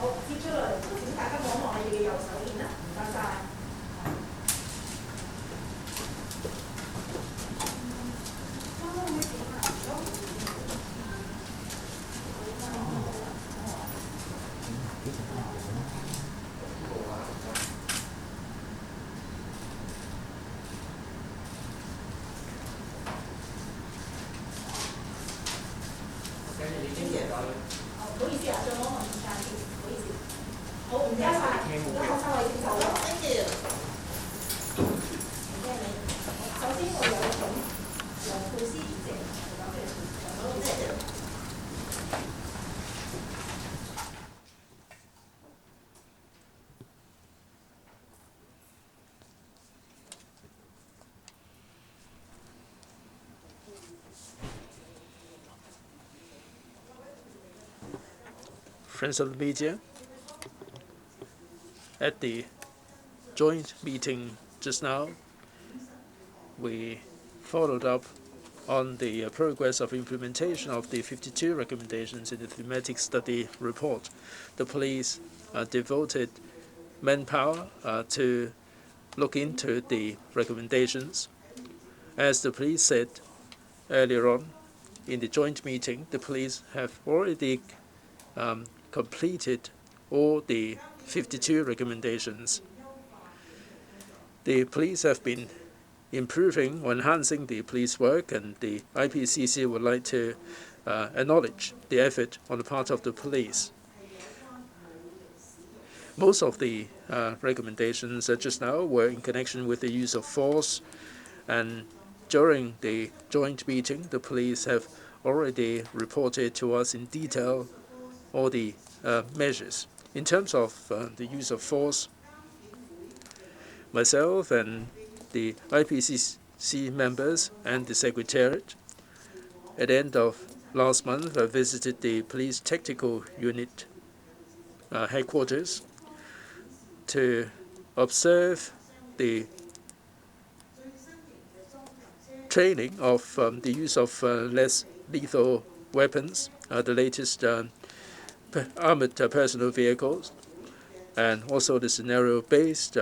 好，接出嚟，請大家望望你哋嘅右手邊啦，唔該晒。唔好意思啊，再望望時間先，唔好意思。好，唔該晒，唔該學生位請就啦。Thank you。唔該你。首先我有請楊佩斯主席講嘅，好，謝謝。Friends of the media, at the joint meeting just now, we followed up on the progress of implementation of the 52 recommendations in the thematic study report. The police devoted manpower to look into the recommendations. As the police said earlier on in the joint meeting, the police have already completed all the 52 recommendations. The police have been improving or enhancing the police work, and the IPCC would like to acknowledge the effort on the part of the police. Most of the recommendations just now were in connection with the use of force, and during the joint meeting, the police have already reported to us in detail all the measures. In terms of the use of force, myself and the IPCC members and the Secretariat at the end of last month visited the Police Tactical Unit headquarters to observe the training of the use of less lethal weapons, the latest armored personal vehicles, and also the scenario-based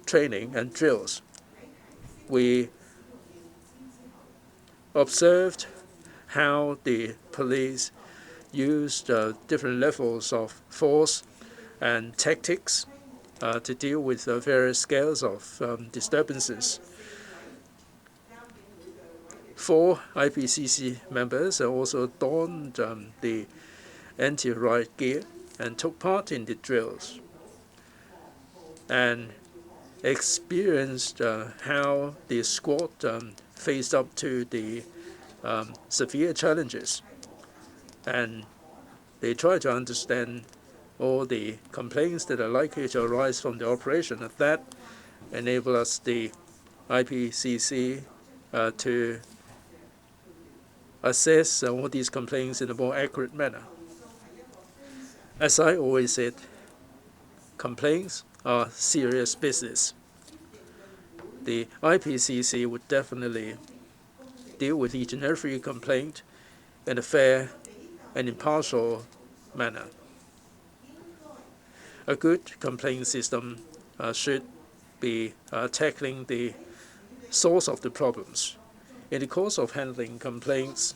training and drills. We observed how the police used different levels of force and tactics to deal with various scales of disturbances. 4 IPCC members also donned the anti-riot gear and took part in the drills and experienced how the squad faced up to the severe challenges, and they tried to understand all the complaints that are likely to arise from the operation, and that enabled us, the IPCC, to assess all these complaints in a more accurate manner. As I always said, complaints are serious business. The IPCC would definitely deal with each and every complaint in a fair and impartial manner. A good complaint system should be tackling the source of the problems. In the course of handling complaints,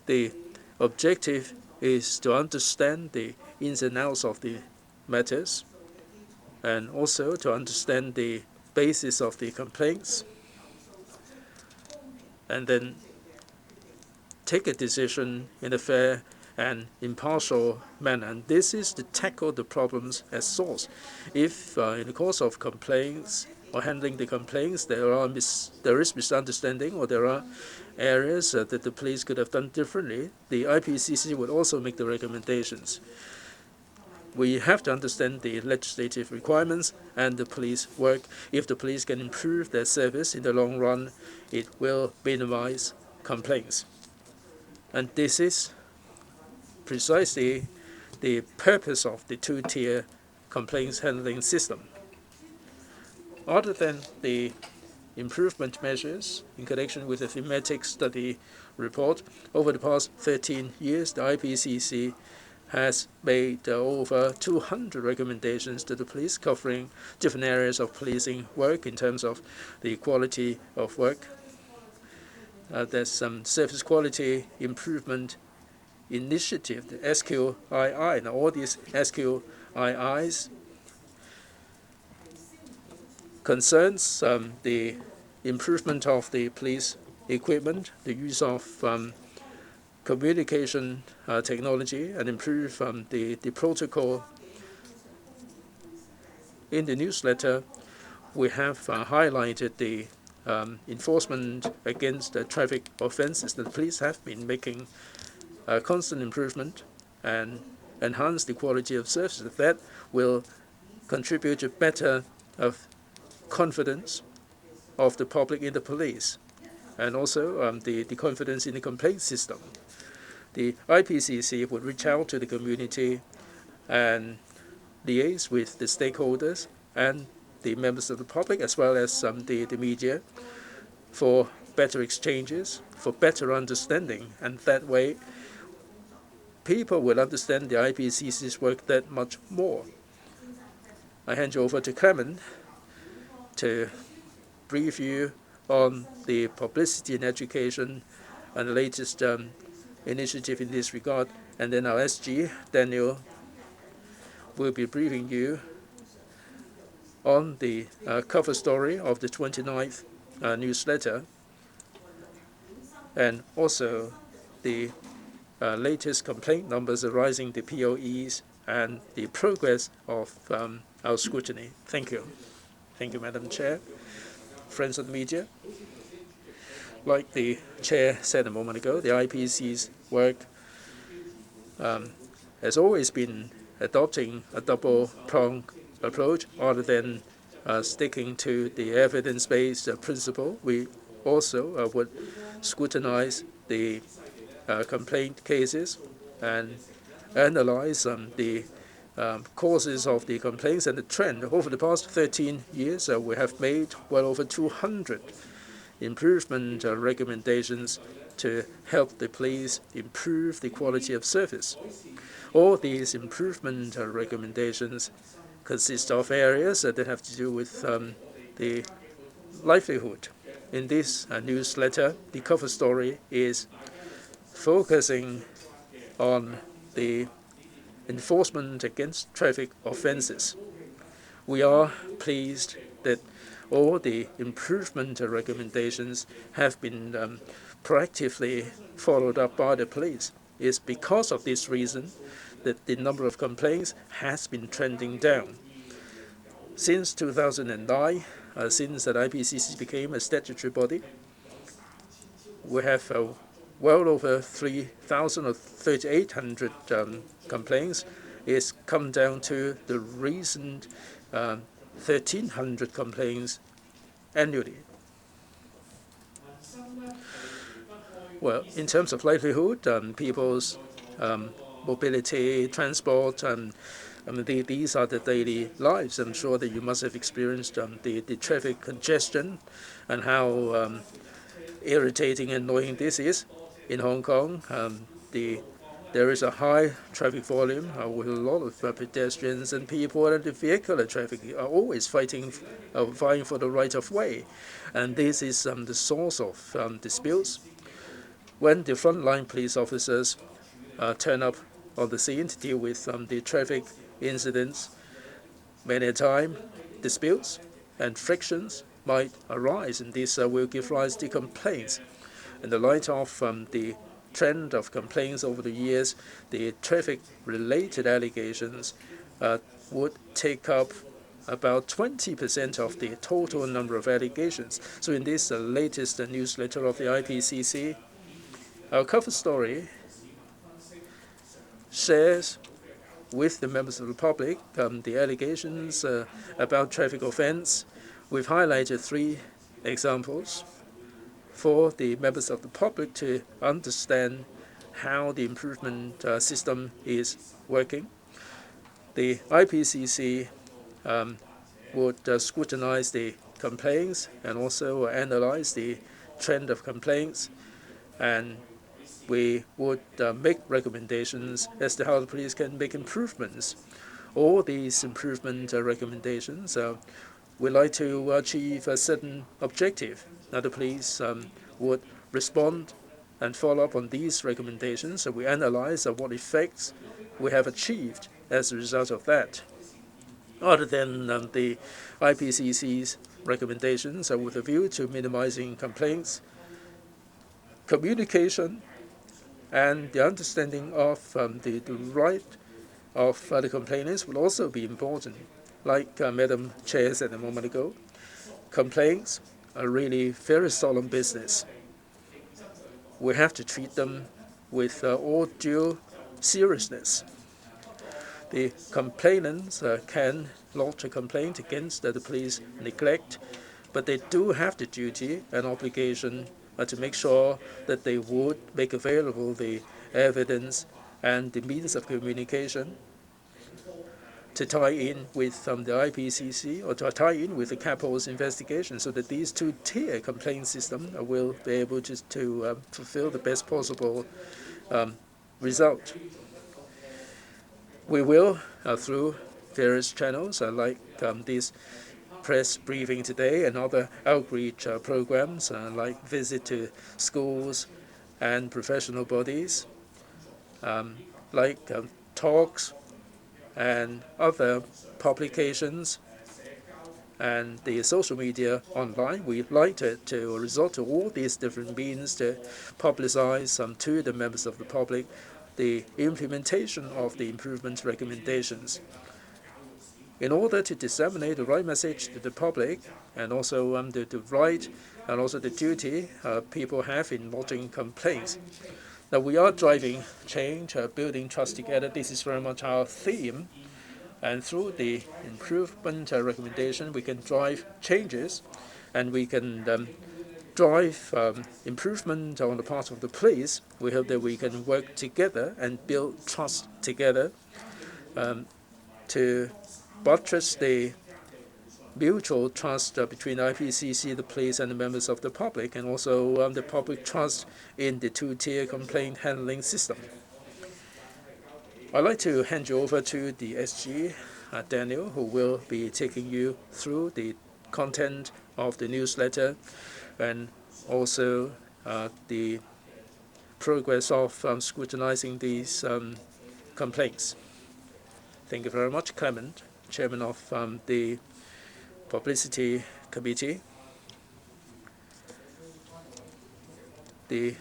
the objective is to understand the ins and outs of the matters, and also to understand the basis of the complaints, and then take a decision in a fair and impartial manner. And this is to tackle the problems at source. If in the course of complaints or handling the complaints there is misunderstanding, or there are areas that the police could have done differently, the IPCC would also make the recommendations. We have to understand the legislative requirements and the police work. If the police can improve their service in the long run, it will minimize complaints. And this is precisely the purpose of the two-tier complaints handling system. Other than the improvement measures in connection with the thematic study report, over the past 13 years, the IPCC has made over 200 recommendations to the police covering different areas of policing work in terms of the quality of work. There's some service quality improvement initiative, the SQII. Now, all these SQIIs concerns the improvement of the police equipment, the use of communication technology, and improve the protocol. In the newsletter, we have highlighted the enforcement against traffic offences. The police have been making constant improvement and enhance the quality of service. That will contribute to better confidence of the public in the police, and also the confidence in the complaint system. The IPCC would reach out to the community and liaise with the stakeholders and the members of the public, as well as the media, for better exchanges, for better understanding, and that way people will understand the IPCC's work that much more. I hand you over to Clement to brief you on the publicity and education and the latest initiative in this regard, and then our SG, Daniel, will be briefing you on the cover story of the 29th newsletter, and also the latest complaint numbers arising, the POEs, and the progress of our scrutiny. Thank you. Thank you, Madam Chair. Friends of the media, like the Chair said a moment ago, the IPCC's work has always been adopting a double-pronged approach rather than sticking to the evidence-based principle. We also would scrutinize the complaint cases and analyze the causes of the complaints and the trend. Over the past 13 years, we have made well over 200 improvement recommendations to help the police improve the quality of service. All these improvement recommendations consist of areas that have to do with the livelihood. In this newsletter, the cover story is focusing on the enforcement against traffic offences. We are pleased that all the improvement recommendations have been proactively followed up by the police. It's because of this reason that the number of complaints has been trending down. Since 2009, since that IPCC became a statutory body, we have well over 3,000 or 3,800 complaints. It's come down to the recent 1,300 complaints annually. Well, in terms of livelihood, people's mobility, transport, these are the daily lives. I'm sure that you must have experienced the traffic congestion and how irritating and annoying this is. In Hong Kong, there is a high traffic volume with a lot of pedestrians and people, and the vehicular traffic are always vying for the right of way. And this is the source of disputes. When the frontline police officers turn up on the scene to deal with the traffic incidents, many a time disputes and frictions might arise, and this will give rise to complaints. In the light of the trend of complaints over the years, the traffic-related allegations would take up about 20% of the total number of allegations. So in this latest newsletter of the IPCC, our cover story shares with the members of the public the allegations about traffic offense. We've highlighted 3 examples for the members of the public to understand how the improvement system is working. The IPCC would scrutinize the complaints and also analyze the trend of complaints and we would make recommendations as to how the police can make improvements. All these improvement recommendations we like to achieve a certain objective. Now the police would respond and follow up on these recommendations. So we analyze what effects we have achieved as a result of that. Other than the IPCC's recommendations with a view to minimizing complaints, communication and the understanding of the right of the complainants will also be important. Like Madam Chair said a moment ago, complaints are really very solemn business. We have to treat them with all due seriousness. The complainants can lodge a complaint against the police neglect, but they do have the duty and obligation to make sure that they would make available the evidence and the means of communication to tie in with the IPCC or to tie in with the CAPO's investigation, so that these two-tier complaint system will be able to fulfill the best possible result. We will, through various channels like this press briefing today and other outreach programs like visit to schools and professional bodies, like talks and other publications and the social media online, we like to resort to all these different means to publicize to the members of the public the implementation of the improvement recommendations in order to disseminate the right message to the public, and also the right and also the duty people have in lodging complaints. Now we are driving change, building trust together. This is very much our theme. And through the improvement recommendation, we can drive changes, and we can drive improvement on the part of the police. We hope that we can work together and build trust together to buttress the mutual trust between IPCC, the police, and the members of the public, and also the public trust in the two-tier complaint handling system. I'd like to hand you over to the SG, Daniel, who will be taking you through the content of the newsletter and also the progress of scrutinizing these complaints. Thank you very much, Clement, Chairman of the Publicity Committee. The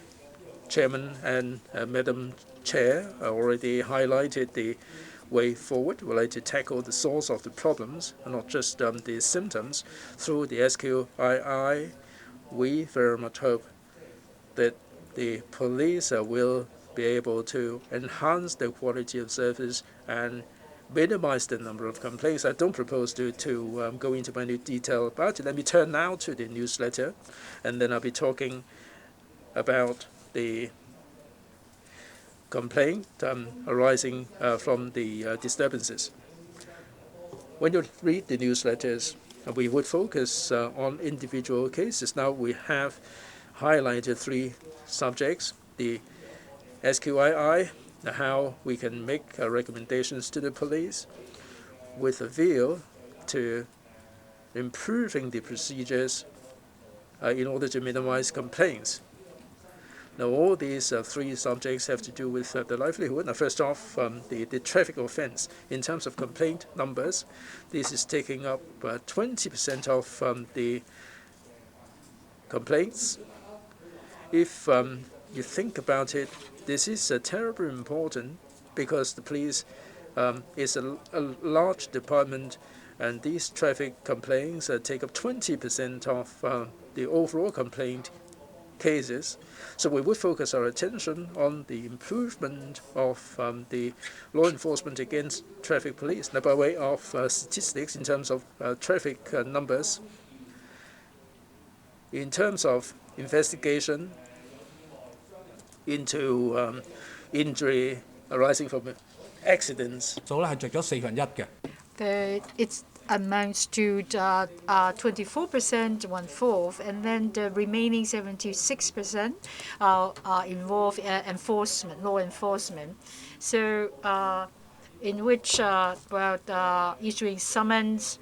Chairman and Madam Chair already highlighted the way forward. We'd like to tackle the source of the problems and not just the symptoms. Through the SQII, we very much hope that the police will be able to enhance the quality of service and minimize the number of complaints. I don't propose to go into any detail about it. Let me turn now to the newsletter, and then I'll be talking about the complaint arising from the disturbances. When you read the newsletters, we would focus on individual cases. Now we have highlighted 3 subjects: the SQII, how we can make recommendations to the police with a view to improving the procedures in order to minimize complaints. Now, all these 3 subjects have to do with the livelihood. Now, first off, the traffic offense. In terms of complaint numbers, this is taking up 20% of the complaints. If you think about it, this is terribly important because the police is a large department, and these traffic complaints take up 20% of the overall complaint cases. So we would focus our attention on the improvement of the law enforcement against traffic police. Now, by way of statistics in terms of traffic numbers, in terms of investigation into injury arising from accidents, It's amounts to 24%, 1/4, and then the remaining 76% are involved law enforcement. So in which issuing summons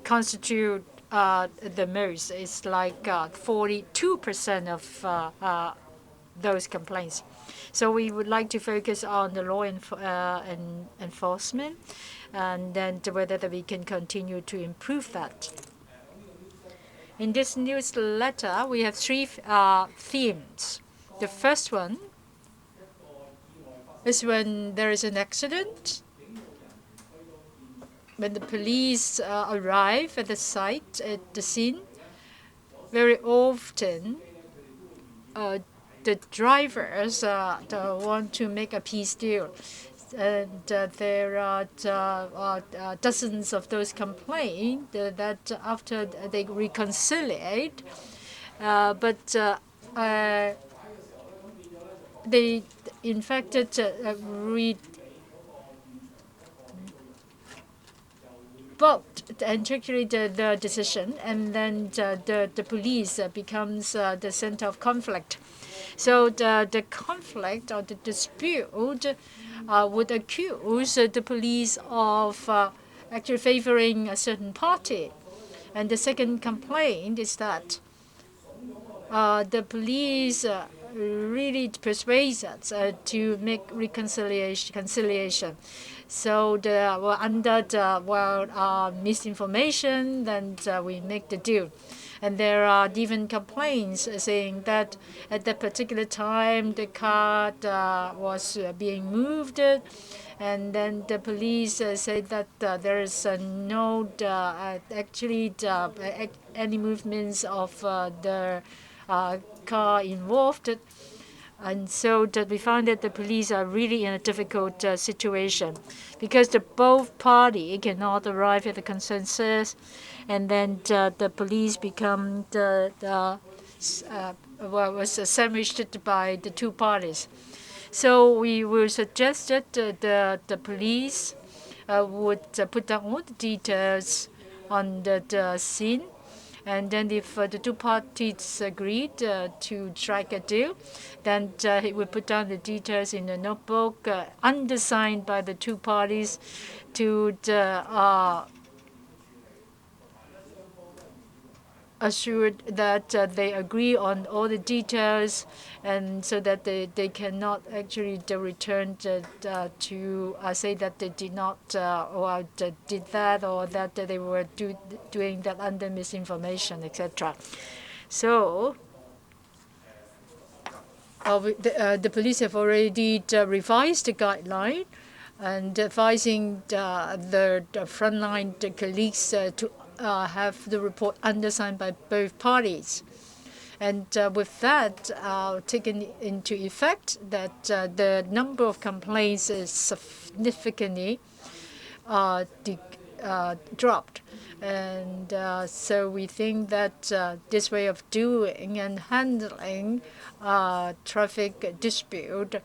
constitute the most. It's like 42% of those complaints. So we would like to focus on the law enforcement, and then whether we can continue to improve that. In this newsletter, we have three themes. The first one is when there is an accident, when the police arrive at the site, at the scene. Very often, the drivers want to make a peace deal. And there are dozens of those complaints that after they reconcile, but they in fact revoked actually the decision, and then the police becomes the center of conflict. So the conflict or the dispute would accuse the police of actually favoring a certain party. And the second complaint is that the police really persuades us to make reconciliation. So under the misinformation, then we make the deal. And there are even complaints saying that at that particular time the car was being moved, and then the police said that there is no actually any movements of the car involved. And so that we found that the police are really in a difficult situation, because both parties cannot arrive at a consensus, and then the police become was sandwiched by the two parties. So we will suggest that the police would put down all the details on the scene. And then if the two parties agreed to strike a deal, then he would put down the details in a notebook undersigned by the two parties to assured that they agree on all the details, and so that they cannot actually return to say that they did not or did that, or that they were doing that under misinformation, etc. So the police have already revised the guideline and advising the frontline colleagues to have the report undersigned by both parties. And with that taken into effect, that the number of complaints is significantly dropped. And so we think that this way of doing and handling traffic dispute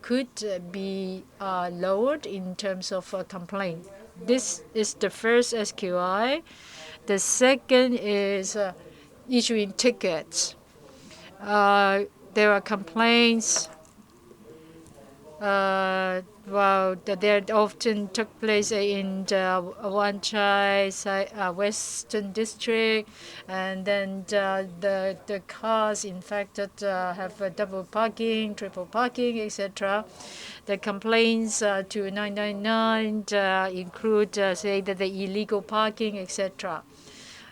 could be lowered in terms of complaint. This is the first SQI. The second is issuing tickets. There are complaints. There often took place in the Wan Chai Western District, and then the cars, in fact, have double parking, triple parking, etc. The complaints to 999 include, say, that the illegal parking, etc.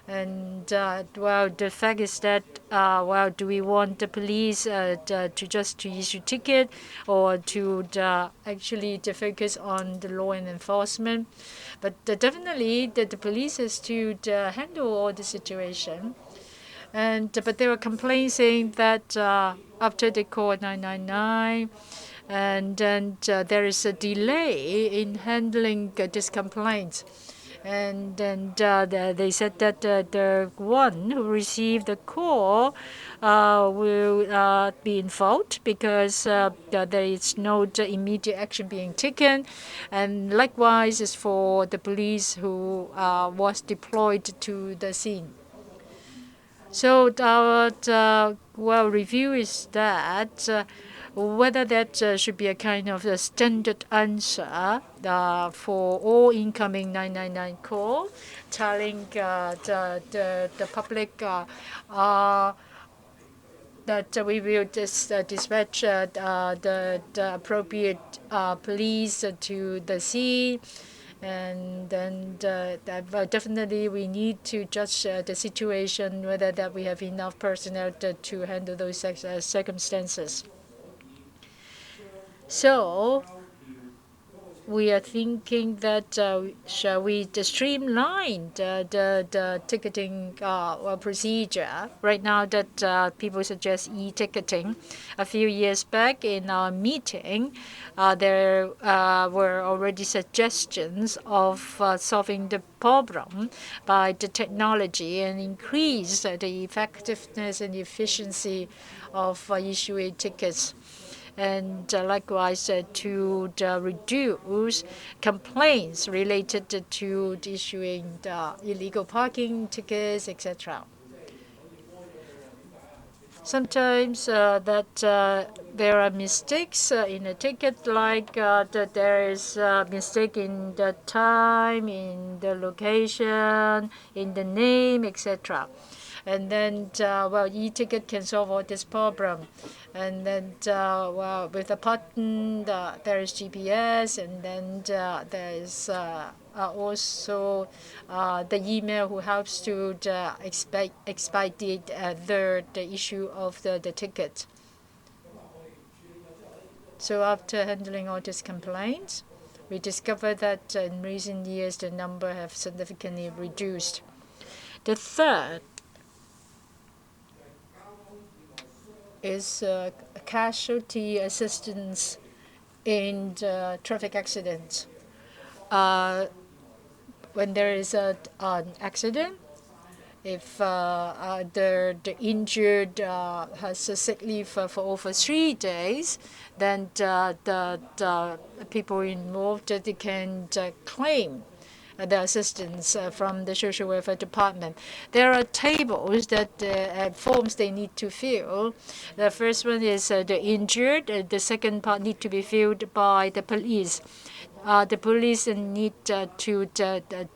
And the fact is that do we want the police to just to issue ticket, or to actually to focus on the law and enforcement? But definitely the police has to handle all the situation. And but there were complaints saying that after they call 999, and then there is a delay in handling these complaints. And then they said that the one who received the call will be in fault because there is no immediate action being taken. And likewise is for the police who was deployed to the scene. So our review is that whether that should be a kind of a standard answer for all incoming 999 call, telling the public that we will dispatch the appropriate police to the scene. And then definitely we need to judge the situation, whether that we have enough personnel to handle those circumstances. So we are thinking that shall we streamline the ticketing procedure? Right now that people suggest e-ticketing. A few years back in our meeting, there were already suggestions of solving the problem by the technology and increase the effectiveness and efficiency of issuing tickets. And likewise to reduce complaints related to issuing the illegal parking tickets, etc. Sometimes that there are mistakes in a ticket, like that there is a mistake in the time, in the location, in the name, etc. And then, e-ticket can solve all this problem. And then, with the button, there is GPS, and then there is also the email who helps to expedite the issue of the ticket. So after handling all these complaints, we discovered that in recent years the number have significantly reduced. The third is casualty assistance in traffic accidents. When there is an accident, if the injured has a sick leave for over 3 days, then the people involved they can claim the assistance from the social welfare department. There are tables that forms they need to fill. The first one is the injured. The second part need to be filled by the police. The police need to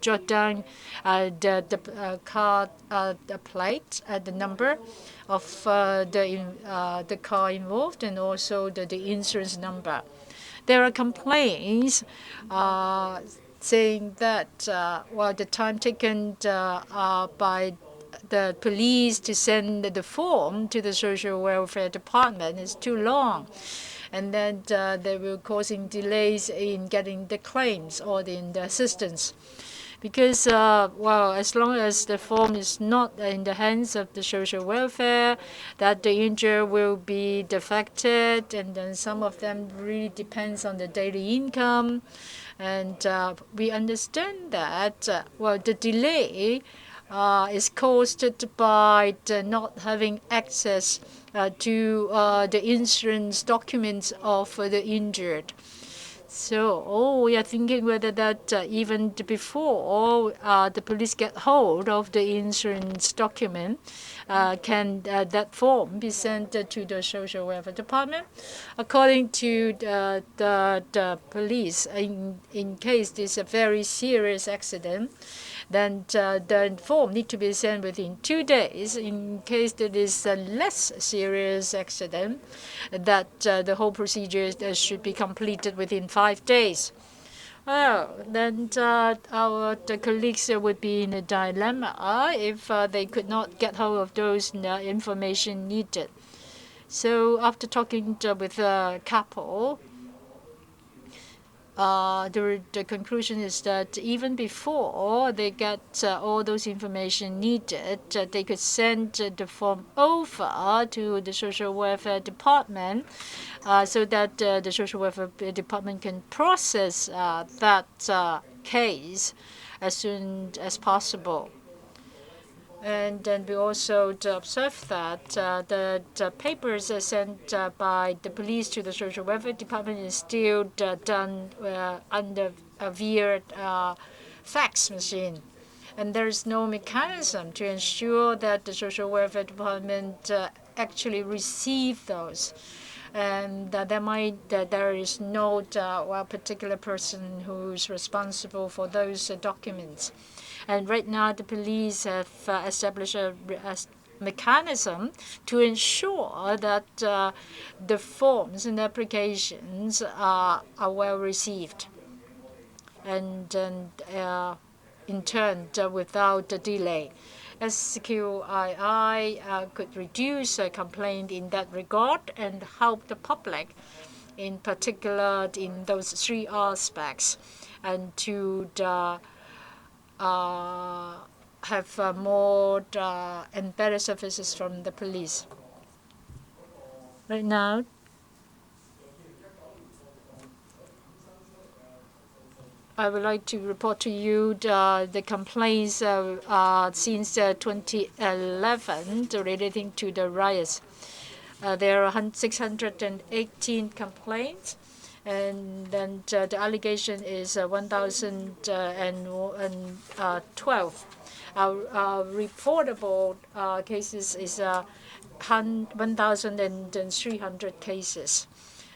jot down the car the plate, the number of the car involved, and also the insurance number. There are complaints saying that the time taken by the police to send the form to the social welfare department is too long, and then they will causing delays in getting the claims or the assistance. Because, as long as the form is not in the hands of the social welfare, that the injured will be defected, and then some of them really depends on the daily income. And we understand that, the delay is caused by not having access to the insurance documents of the injured. So we are thinking whether that even before the police get hold of the insurance document, can that form be sent to the social welfare department? According to the police, in case there's a very serious accident, then the form need to be sent within 2 days. In case there is a less serious accident, that the whole procedure should be completed within 5 days. Well, then the colleagues would be in a dilemma if they could not get hold of those information needed. So after talking with a couple, the conclusion is that even before they get all those information needed, they could send the form over to the social welfare department so that the social welfare department can process that case as soon as possible. And then we also observed that the papers sent by the police to the social welfare department is still done via fax machine. And there is no mechanism to ensure that the social welfare department actually receive those. And there is no particular person who's responsible for those documents. And right now, the police have established a mechanism to ensure that the forms and applications are well received, and in turn, without delay. SQII could reduce a complaint in that regard and help the public, in particular in those three aspects, and to have more and better services from the police. Right now, I would like to report to you the complaints since 2011 relating to the riots. There are 618 complaints, and then the allegation is 1,012. Our reportable cases is 1,300 cases.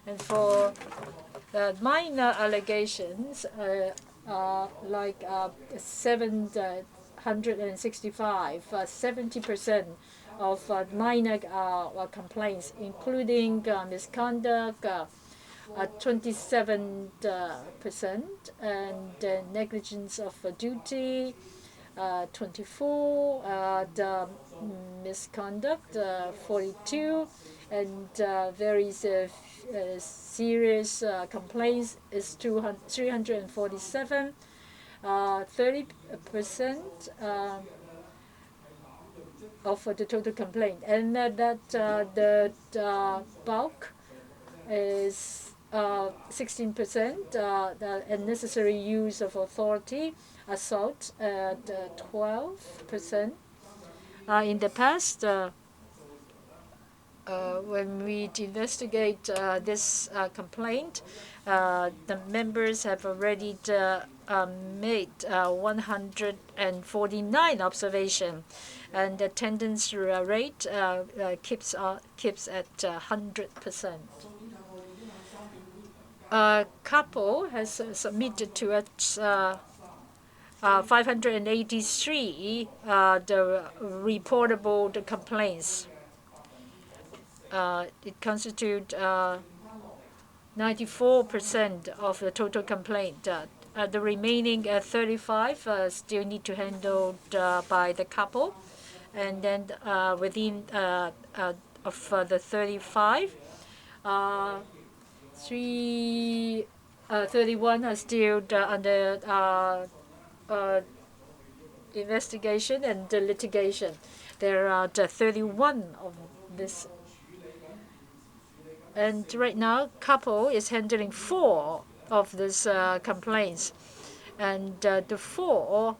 And for minor allegations, like 765, 70% of minor complaints, including misconduct, 27%, and negligence of duty, 24, the misconduct, 42, and very serious complaints is 347, 30% of the total complaint, and the bulk is 16%, the unnecessary use of authority, assault at 12%. In the past, when we investigate this complaint, the members have already made 149 observations, and the attendance rate keeps at 100%. A couple has submitted to us 583 the reportable complaints. It constitutes 94% of the total complaint. The remaining 35 still need to handle by the couple, and then within of the 35, 31 are still under investigation and litigation. There are 31 of this. And right now, couple is handling 4 of these complaints, and the 4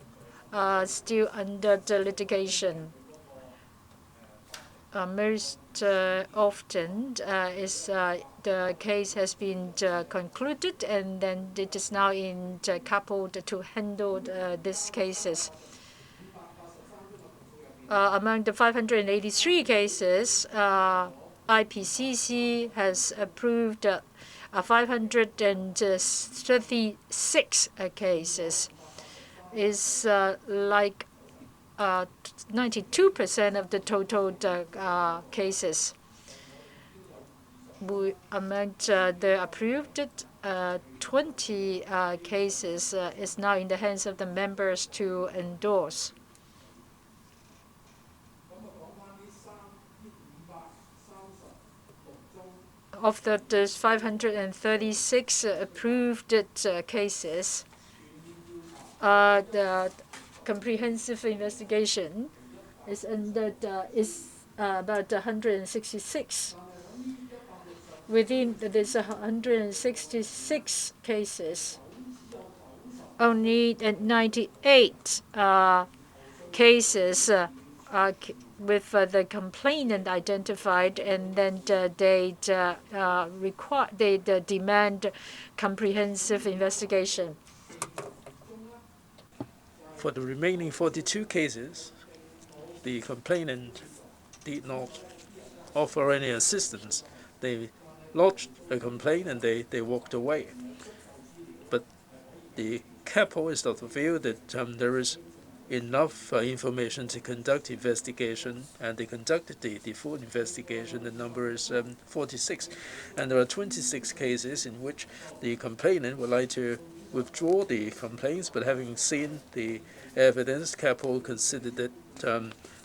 are still under the litigation. Most often is the case has been concluded, and then it is now in the couple to handle these cases. Among the 583 cases, IPCC has approved 536 cases. Is like 92% of the total cases. Among the approved 20 cases is now in the hands of the members to endorse. Of the 536 approved cases, the comprehensive investigation is about 166. Within these 166 cases, only 98 cases with the complainant identified, and then they demand comprehensive investigation. For the remaining 42 cases, the complainant did not offer any assistance. They lodged a complaint and they walked away. But the CAPO is of the view that there is enough information to conduct investigation, and they conducted the full investigation. The number is 46, and there are 26 cases in which the complainant would like to withdraw the complaints, but having seen the evidence, CAPO considered that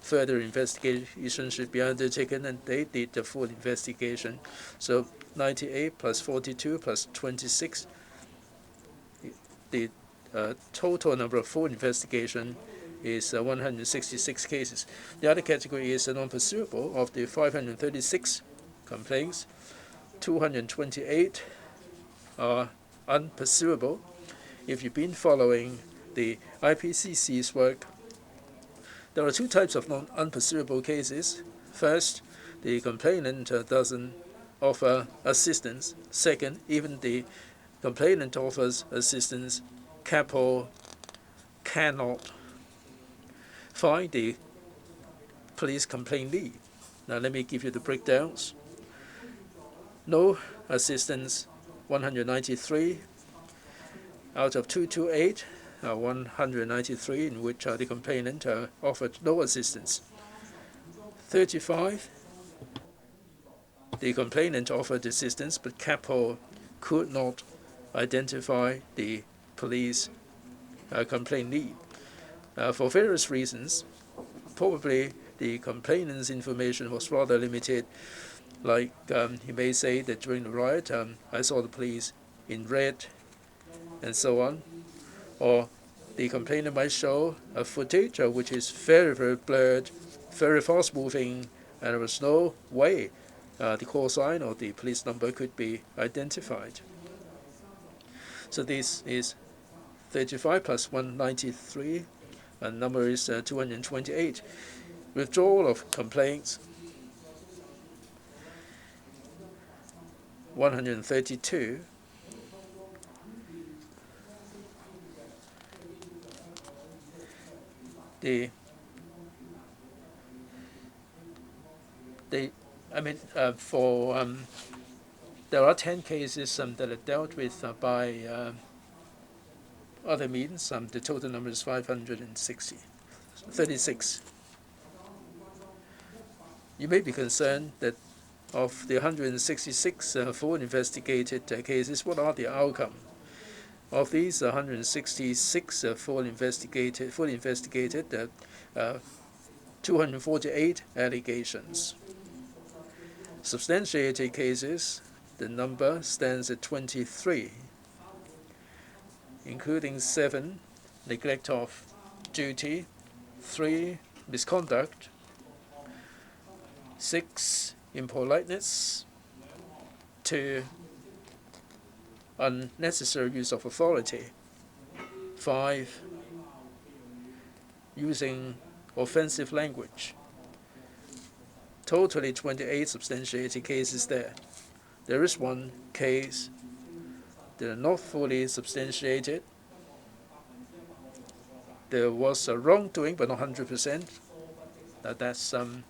further investigation should be undertaken, and they did the full investigation. So 98 plus 42 plus 26, the total number of full investigation is 166 cases. The other category is non-pursuable. Of the 536 complaints, 228 are unpursuable. If you've been following the IPCC's work, there are two types of unpursuable cases. First, the complainant doesn't offer assistance. Second, even the complainant offers assistance, CAPO cannot find the police complaint lead. Now let me give you the breakdowns. No assistance, 193 out of 228, 193 in which the complainant offered no assistance. 35, the complainant offered assistance, but CAPO could not identify the police complaint lead. For various reasons, probably the complainant's information was rather limited. Like he may say that during the riot, I saw the police in red, and so on. Or the complainant might show a footage which is very, very blurred, very fast moving, and there was no way the call sign or the police number could be identified. So this is 35 plus 193, and number is 228. Withdrawal of complaints, 132. There are 10 cases that are dealt with by other means. The total number is 536. You may be concerned that of the 166 full investigated cases, what are the outcome? Of these 166 fully investigated, 248 allegations. Substantiated cases, the number stands at 23, including 7 neglect of duty, 3 misconduct, 6 impoliteness, 2 unnecessary use of authority, 5 using offensive language. Totally 28 substantiated cases there. There is one case that are not fully substantiated. There was a wrongdoing, but not 100%. That's a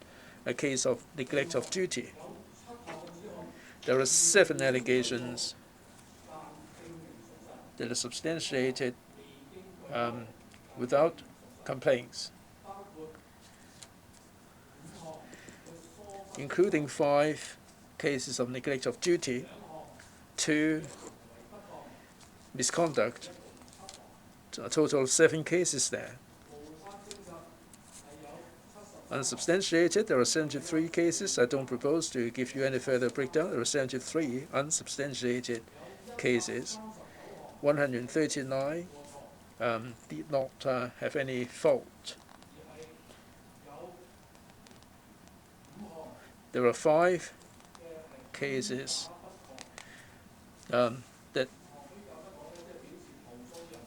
case of neglect of duty. There are 7 allegations that are substantiated without complaints, including 5 cases of neglect of duty, 2 misconduct, a total of 7 cases there. Unsubstantiated, there are 73 cases. I don't propose to give you any further breakdown. There are 73 unsubstantiated cases. 139 did not have any fault. There are 5 cases that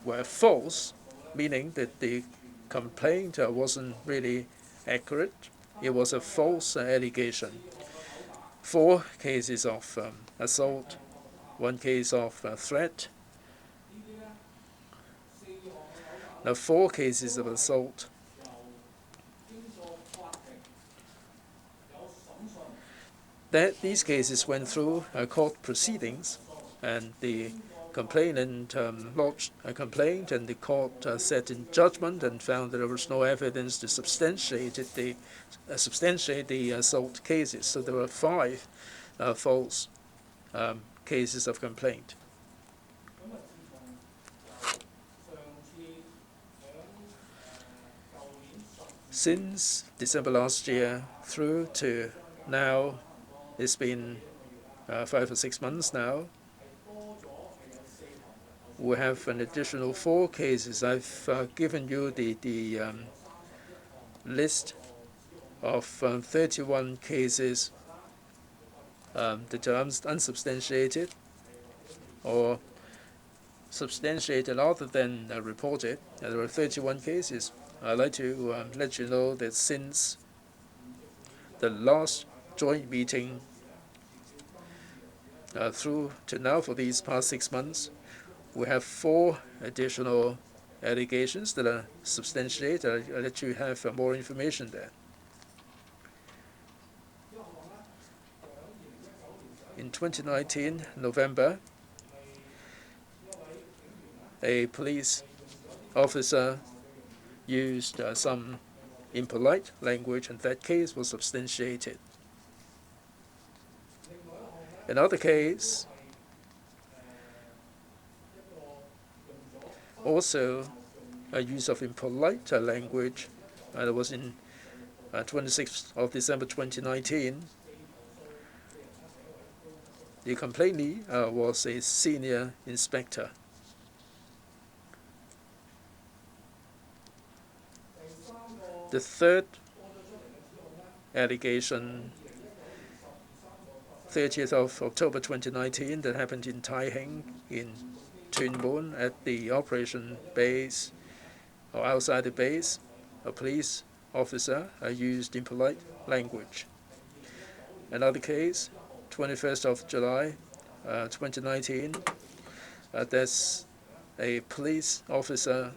were false, meaning that the complaint wasn't really accurate. It was a false allegation. 4 cases of assault, 1 case of threat. Now 4 cases of assault. These cases went through court proceedings, and the complainant lodged a complaint, and the court sat in judgment and found that there was no evidence to substantiate the assault cases. So there were 5 false cases of complaint. Since December last year through to now, it's been 5 or 6 months now. We have an additional 4 cases. I've given you the list of 31 cases that are unsubstantiated or substantiated other than reported. There are 31 cases. I'd like to let you know that since the last joint meeting through to now, for these past 6 months, we have 4 additional allegations that are substantiated. I'll let you have more information there. In 2019, November, a police officer used some impolite language, and that case was substantiated. Another case, also a use of impolite language, that was in 26th of December 2019. The complainant was a senior inspector. The 3rd allegation, 30th of October 2019, that happened in Tai Heng in Tuen Mun at the operation base or outside the base. A police officer used impolite language. Another case, 21st of July 2019, there's a police officer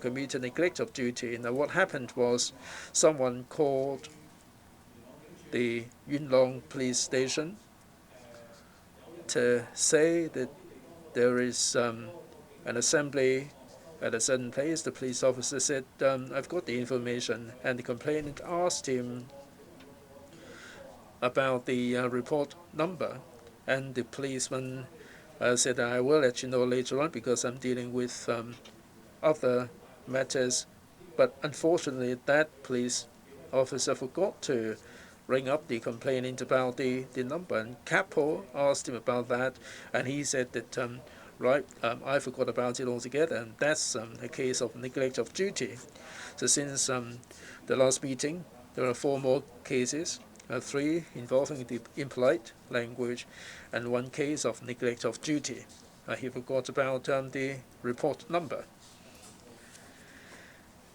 committed neglect of duty. Now what happened was someone called the Yuen Long police station to say that there is an assembly at a certain place. The police officer said, I've got the information, and the complainant asked him about the report number, and the policeman said, I will let you know later on because I'm dealing with other matters. But unfortunately, that police officer forgot to ring up the complainant about the number, and Capo asked him about that, and he said that I forgot about it altogether, and that's a case of neglect of duty. So since the last meeting, there are 4 more cases, 3 involving the impolite language, and 1 case of neglect of duty. He forgot about the report number.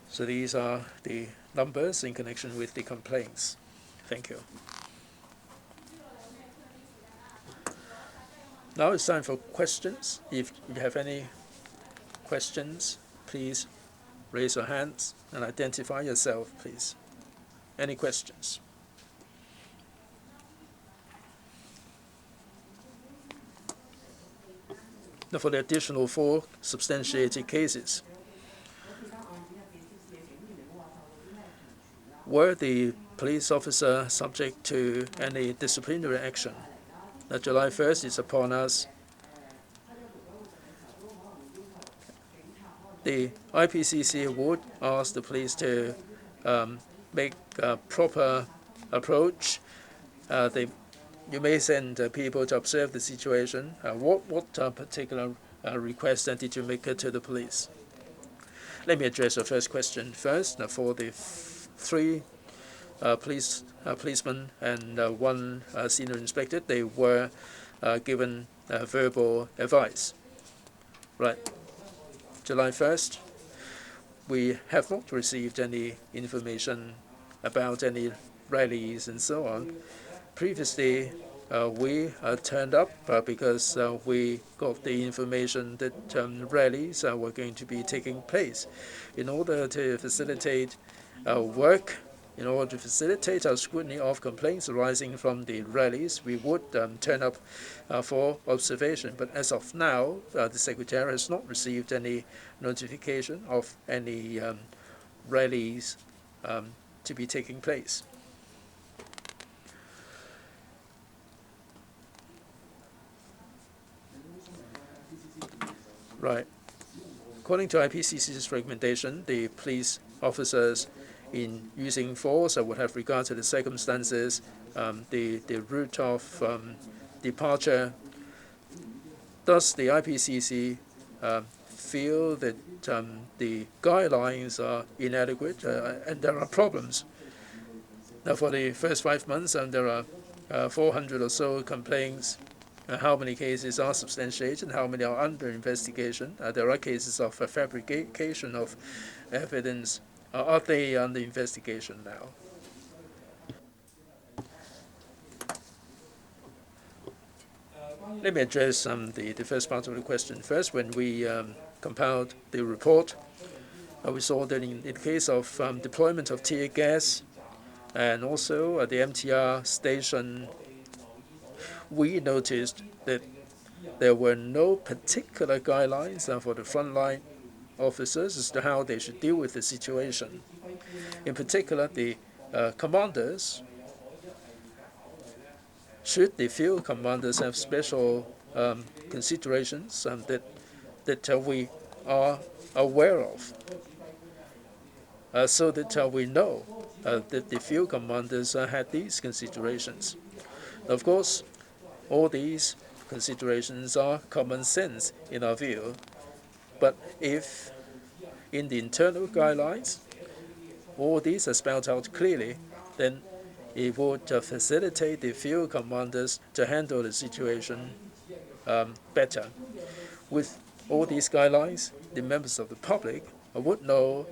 So these are the numbers in connection with the complaints. Thank you. Now it's time for questions. If you have any questions, please raise your hands and identify yourself, please. Any questions? Now for the additional 4 substantiated cases, were the police officer subject to any disciplinary action? Now July 1st is upon us. The IPCC would ask the police to make a proper approach. You may send people to observe the situation. What particular request did you make to the police? Let me address the first question first. For the 3 policemen and 1 senior inspector, they were given verbal advice. Right. July 1st, we have not received any information about any rallies and so on. Previously, we turned up because we got the information that rallies were going to be taking place. In order to facilitate our work, in order to facilitate our scrutiny of complaints arising from the rallies, we would turn up for observation. But as of now, the Secretary has not received any notification of any rallies to be taking place. Right. According to IPCC's recommendation, the police officers in using force would have regard to the circumstances, the route of departure. Thus, the IPCC feel that the guidelines are inadequate and there are problems. Now, for the first 5 months, there are 400 or so complaints. How many cases are substantiated and how many are under investigation? There are cases of fabrication of evidence. Are they under investigation now? Let me address the first part of the question. First, when we compiled the report, we saw that in the case of deployment of tear gas and also the MTR station, we noticed that there were no particular guidelines for the frontline officers as to how they should deal with the situation. In particular, the commanders, should the field commanders have special considerations that we are aware of, so that we know that the field commanders had these considerations. Of course, all these considerations are common sense in our view, but if in the internal guidelines all these are spelled out clearly, then it would facilitate the field commanders to handle the situation better. With all these guidelines, the members of the public would know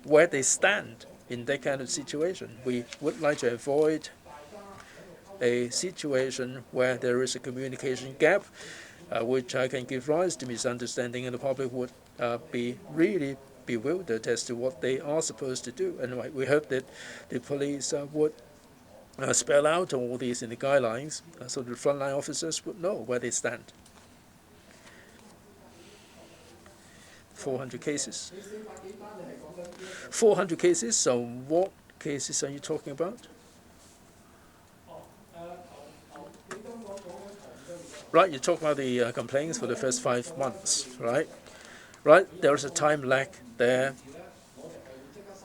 where they stand in that kind of situation. We would like to avoid a situation where there is a communication gap, which can give rise to misunderstanding, and the public would be really bewildered as to what they are supposed to do. And we hope that the police would spell out all these in the guidelines so the frontline officers would know where they stand. 400 cases. 400 cases, so what cases are you talking about? Right, you talk about the complaints for the first 5 months, right? Right, there is a time lag there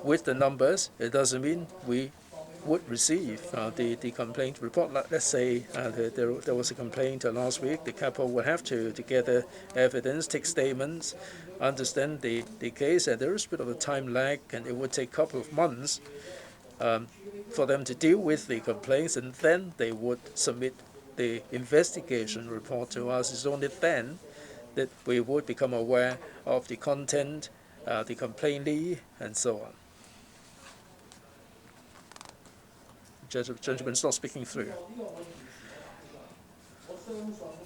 with the numbers. It doesn't mean we would receive the complaint report. Let's say there was a complaint last week. The couple would have to gather evidence, take statements, understand the case, and there is a bit of a time lag, and it would take a couple of months for them to deal with the complaints, and then they would submit the investigation report to us. It's only then that we would become aware of the content, the complainee, and so on. Gentleman's not speaking through.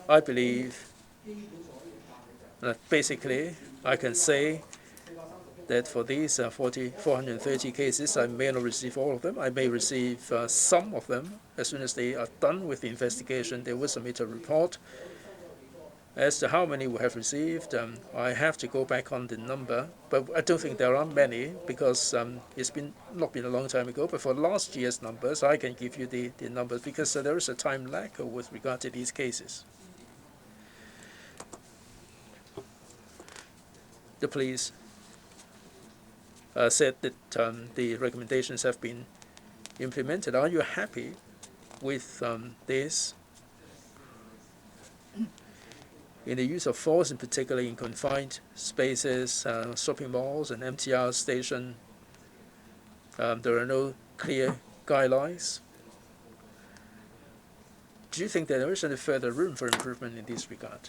I believe that basically I can say that for these 430 cases, I may not receive all of them. I may receive some of them. As soon as they are done with the investigation, they will submit a report. As to how many we have received, I have to go back on the number, but I don't think there are many because it's not been a long time ago. But for last year's numbers, I can give you the numbers because there is a time lag with regard to these cases. The police said that the recommendations have been implemented. Are you happy with this? In the use of force, in particular in confined spaces, shopping malls and MTR station, there are no clear guidelines. Do you think that there is any further room for improvement in this regard?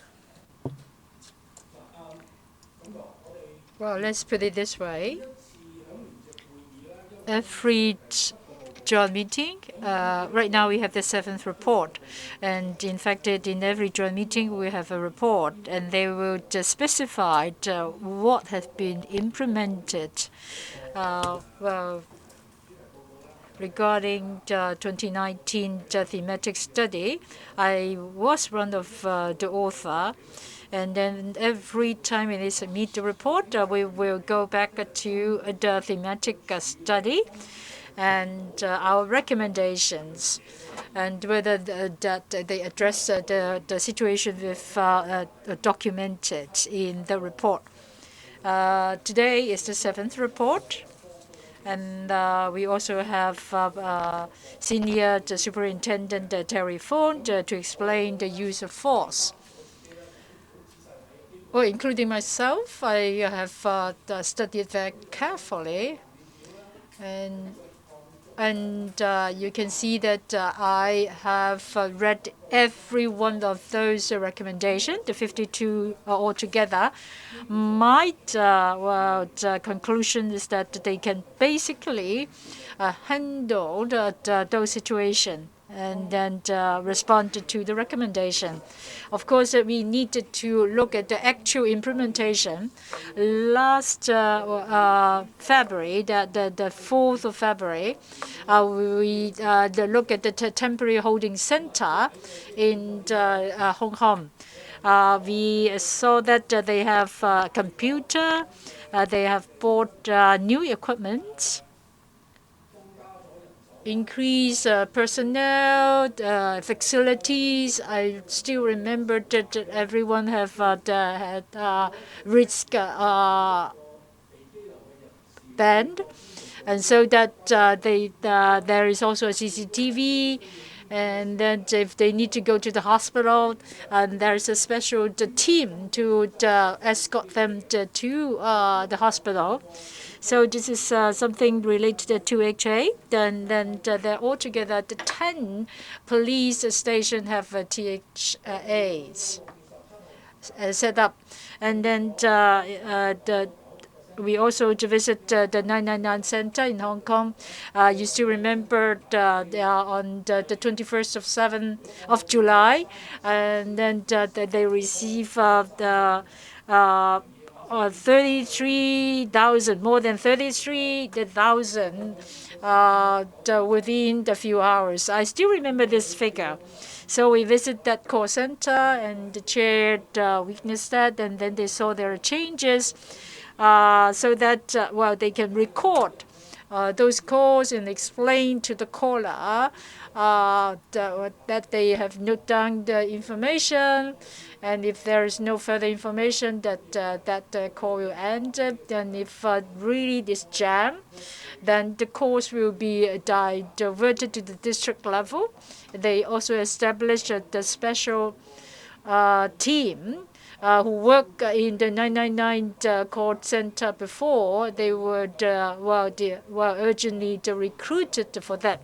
Well, let's put it this way. Every joint meeting, right now we have the 7th report. And in fact, in every joint meeting, we have a report, and they will specify what has been implemented. Well, regarding the 2019 thematic study, I was one of the author. And then every time we submit the report, we will go back to the thematic study and our recommendations, and whether that they address the situation with documented in the report. Today is the 7th report. And we also have Senior Superintendent Terry Fond to explain the use of force. Well, including myself, I have studied very carefully, and you can see that I have read every one of those recommendations, the 52 altogether. My conclusion is that they can basically handle those situations and then respond to the recommendation. Of course, we needed to look at the actual implementation. Last February, the 4th of February, we look at the temporary holding center in Hong Kong. We saw that they have a computer, they have bought new equipment, increase personnel, facilities. I still remember that everyone have had risk band, and so that there is also a CCTV. And then if they need to go to the hospital, and there's a special team to escort them to the hospital. So this is something related to TMHK. Then they're altogether the 10 police stations have THAs set up, and then we also visit the 999 Center in Hong Kong. You still remember they are on the 21st of July, and then they receive the 33,000, more than 33,000 within the few hours. I still remember this figure. So we visit that call center and chaired witnessed that, and then they saw there are changes so that, they can record those calls and explain to the caller that they have noted down the information, and if there is no further information, that call will end. And if really this jam, then the calls will be diverted to the district level. They also established the special team who work in the 999 call center before. They were urgently recruited for that.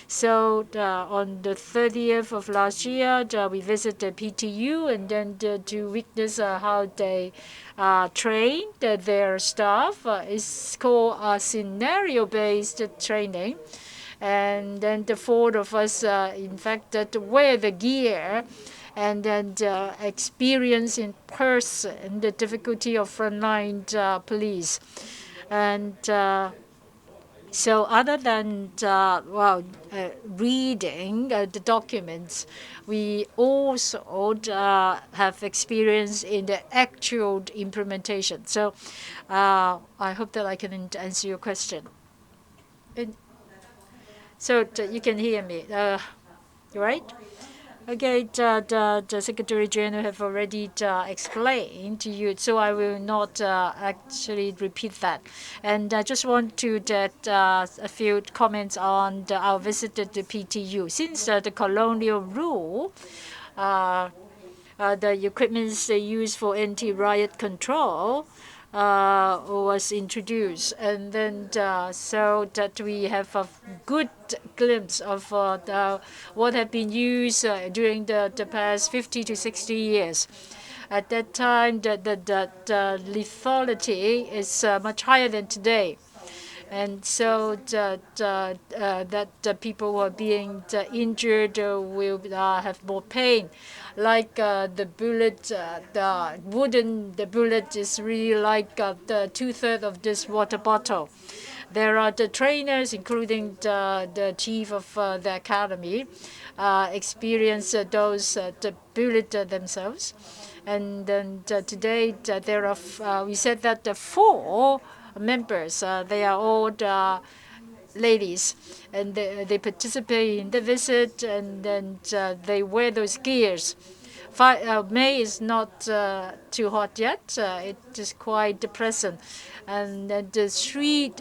So on the 30th of last year, we visited PTU, and then to witness how they train their staff. It's called scenario-based training. And then the 4 of us, in fact, wear the gear and then experience in person the difficulty of frontline police. And so other than reading the documents, we also have experience in the actual implementation. So I hope that I can answer your question. So you can hear me, right? Okay, the Secretary General have already explained to you, so I will not actually repeat that. And I just want to get a few comments on our visit to the PTU. Since the colonial rule, the equipment they use for anti-riot control was introduced, and then so that we have a good glimpse of what have been used during the past 50 to 60 years. At that time, the lethality is much higher than today. And so that people who are being injured will have more pain. Like the bullet, the bullet is really like the 2/3 of this water bottle. There are the trainers, including the chief of the academy, experience those the bullet themselves. And then today there are we said that the 4 members, they are all ladies, and they participate in the visit, and then they wear those gears. May is not too hot yet. It is quite pleasant. And the 3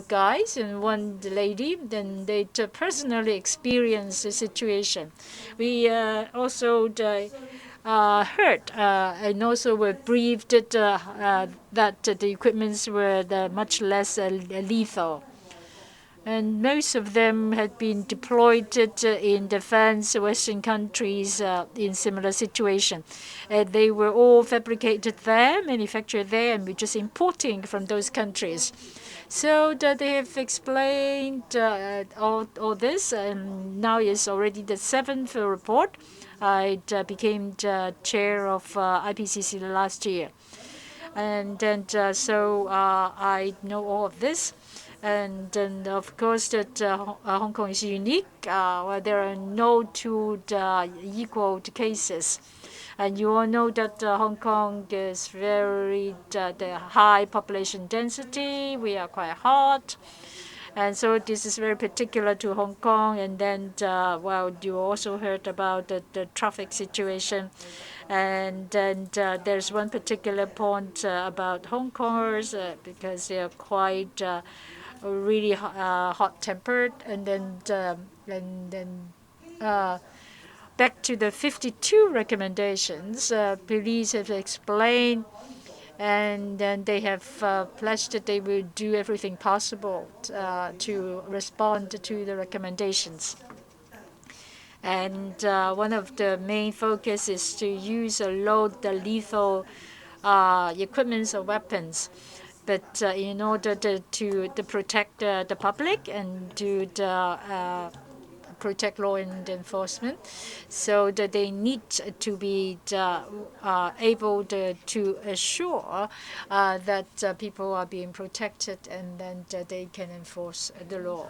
guys and 1 lady, then they personally experience the situation. We also heard and also were briefed that the equipments were much less lethal. And most of them had been deployed in defense Western countries in similar situation. They were all fabricated there, manufactured there, and we're just importing from those countries. So they have explained all this, and now it's already the 7th report. I became the chair of IPCC last year. And then so I know all of this. And then, of course, that Hong Kong is unique, where there are no 2 equal cases. And you all know that Hong Kong is very the high population density. We are quite hot. And so this is very particular to Hong Kong. And then, well, you also heard about the traffic situation. And then there's one particular point about Hong Kongers because they are quite really hot-tempered. And then back to the 52 recommendations, police have explained, and then they have pledged that they will do everything possible to respond to the recommendations. And one of the main focus is to use load the lethal equipments or weapons. But in order to protect the public and to protect law and enforcement, so that they need to be able to assure that people are being protected, and then they can enforce the law.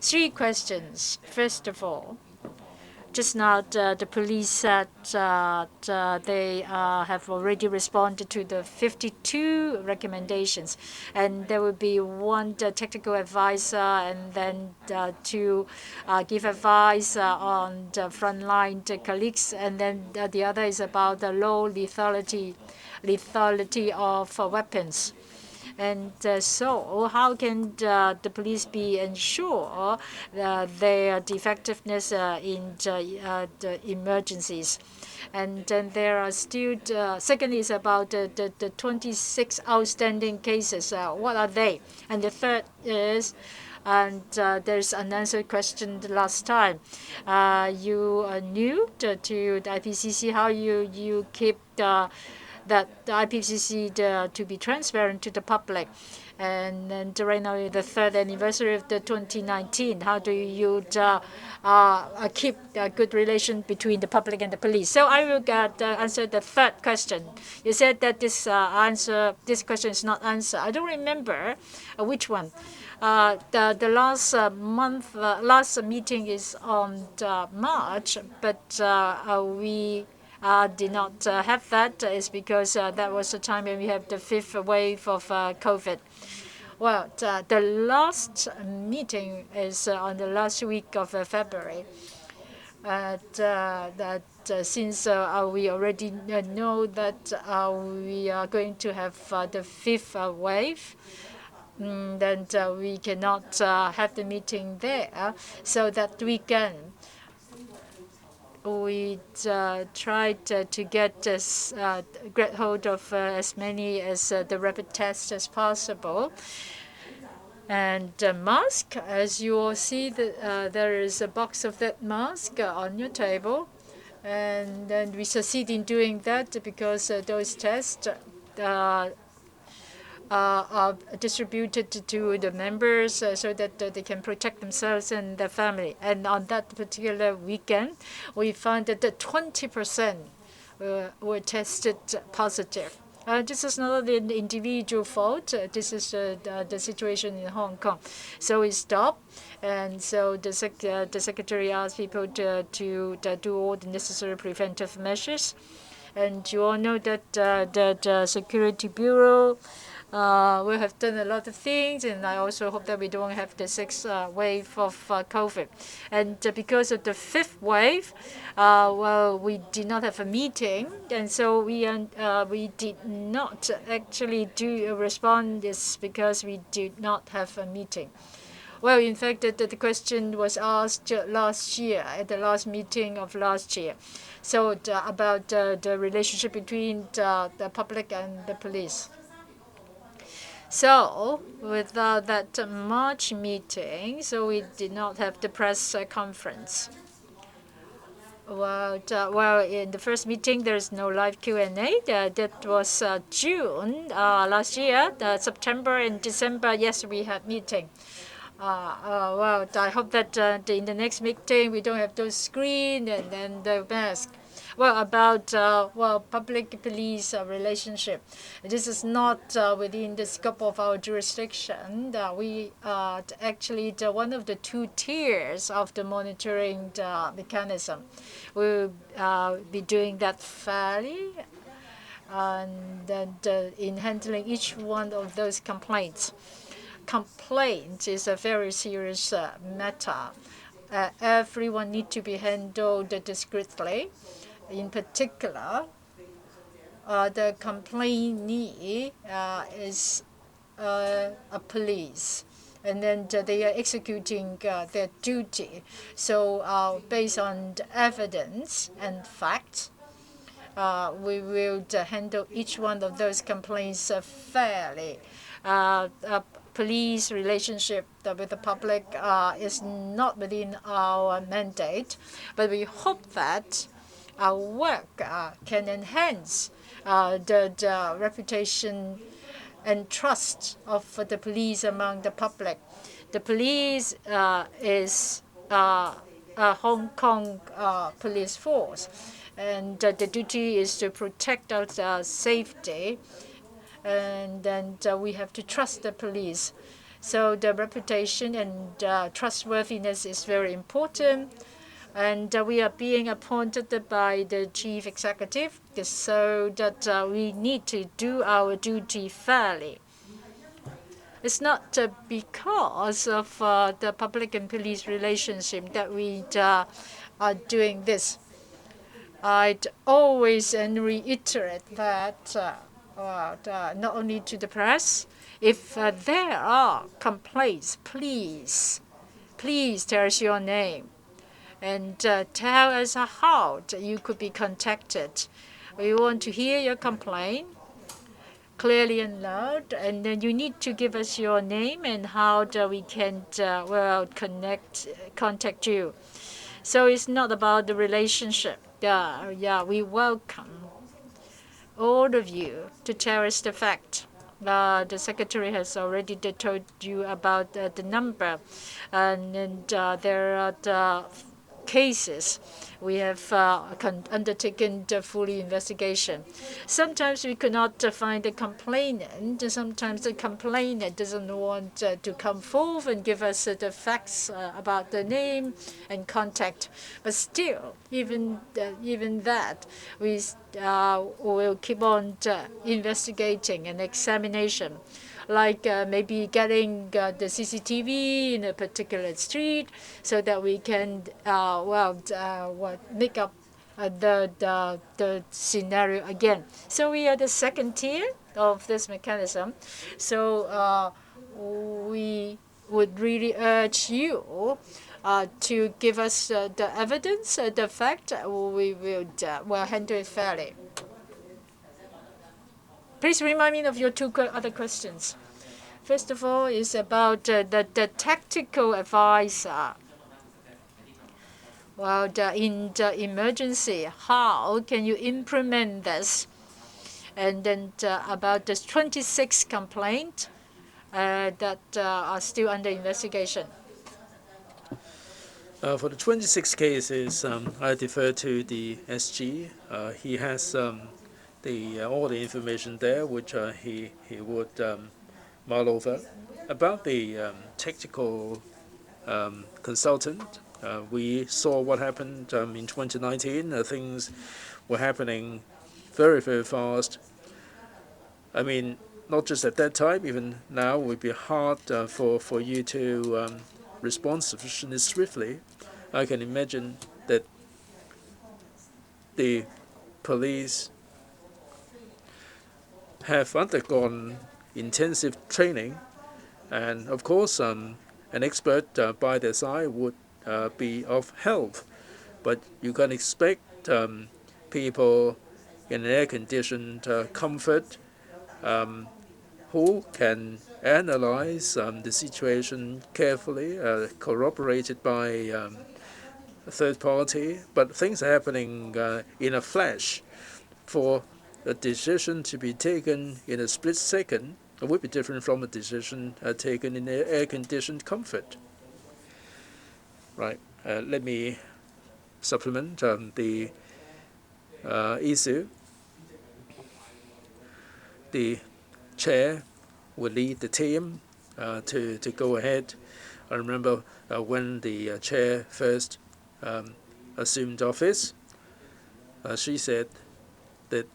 3 questions. First of all, just now, the police said they have already responded to the 52 recommendations, and there will be 1 technical advisor, and then to give advice on the frontline colleagues, and then the other is about the low lethality of weapons. And so how can the police be ensure their effectiveness in the emergencies? And then there are still, second is about the 26 outstanding cases. What are they? And the third is, and there's an unanswered question the last time. You are new to the IPCC. How you keep that the IPCC to be transparent to the public? And then right now, the 3rd anniversary of the 2019, how do you keep a good relation between the public and the police? So I will answer the 3rd question. You said that this question is not answered. I don't remember which one. The last last meeting is on March, but we did not have that. Is because that was the time when we have the 5th wave of COVID. Well, the last meeting is on the last week of February. Since we already know that we are going to have the 5th wave, then we cannot have the meeting there. So that weekend, we tried to get hold of as many as the rapid tests as possible. And mask, as you all see, there is a box of that mask on your table. And then we succeed in doing that because those tests are distributed to the members so that they can protect themselves and their family. And on that particular weekend, we found that 20% were tested positive. This is not an individual fault. This is the situation in Hong Kong. So we stopped, and so the secretary asked people to do all the necessary preventive measures. And you all know that the Security Bureau we have done a lot of things, and I also hope that we don't have the sixth wave of COVID. And because of the fifth wave, well, we did not have a meeting, and so we did not actually do a response because we did not have a meeting. Well, in fact, the question was asked last year at the last meeting of last year. So about the relationship between the public and the police. So without that March meeting, so we did not have the press conference. Well, in the first meeting, there's no live Q&A. That was June last year. September and December, yes, we had meeting. Well, I hope that in the next meeting we don't have those screen and then the mask. Well, about public-police relationship, this is not within the scope of our jurisdiction. We actually one of the two tiers of the monitoring mechanism. We'll be doing that fairly, and then in handling each one of those complaints. Complaint is a very serious matter. Everyone needs to be handled discreetly. In particular, the complainee is a police, and then they are executing their duty. So based on the evidence and facts, we will handle each one of those complaints fairly. Police relationship with the public is not within our mandate, but we hope that our work can enhance the reputation and trust of the police among the public. The police is a Hong Kong police force, and the duty is to protect our safety, and then we have to trust the police. So the reputation and trustworthiness is very important. And we are being appointed by the chief executive, so that we need to do our duty fairly. It's not because of the public and police relationship that we are doing this. I'd always and reiterate that not only to the press, if there are complaints, please tell us your name and tell us how you could be contacted. We want to hear your complaint clearly and loud, and then you need to give us your name and how we can contact you. So it's not about the relationship. We welcome all of you to tell us the fact. The secretary has already told you about the number, and there are the cases. We have undertaken the full investigation. Sometimes we could not find the complainant. Sometimes the complainant doesn't want to come forth and give us the facts about the name and contact. But still, even that, we will keep on investigating and examination. Like maybe getting the CCTV in a particular street, so that we can make up the scenario again. So we are the second tier of this mechanism. So we would really urge you to give us the evidence, the fact. We will handle it fairly. Please remind me of your two other questions. First of all, is about the tactical advisor. Well, in the emergency, how can you implement this? And then about the 26 complaints that are still under investigation. For the 26 cases, I defer to the SG. He has all the information there, which he would mull over. About the technical consultant, we saw what happened in 2019. Things were happening very, very fast. I mean, not just at that time, even now, it would be hard for you to respond sufficiently swiftly. I can imagine that the police have undergone intensive training, and of course, an expert by their side would be of help. But you can expect people in an air-conditioned comfort who can analyze the situation carefully, corroborated by a third party. But things are happening in a flash. For a decision to be taken in a split second, it would be different from a decision taken in air-conditioned comfort. Right. Let me supplement the issue. The chair will lead the team to go ahead. I remember when the chair first assumed office, she said that,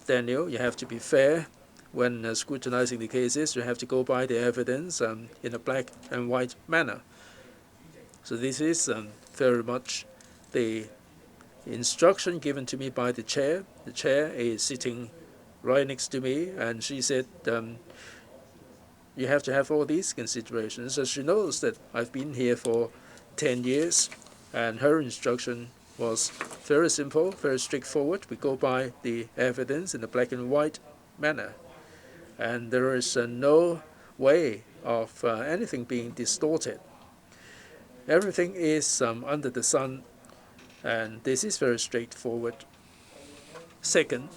Daniel, you have to be fair. When scrutinizing the cases, you have to go by the evidence in a black and white manner. So this is very much the instruction given to me by the chair. The chair is sitting right next to me, and she said, you have to have all these considerations. So she knows that I've been here for 10 years, and her instruction was very simple, very straightforward. We go by the evidence in a black and white manner, and there is no way of anything being distorted. Everything is under the sun, and this is very straightforward. Second,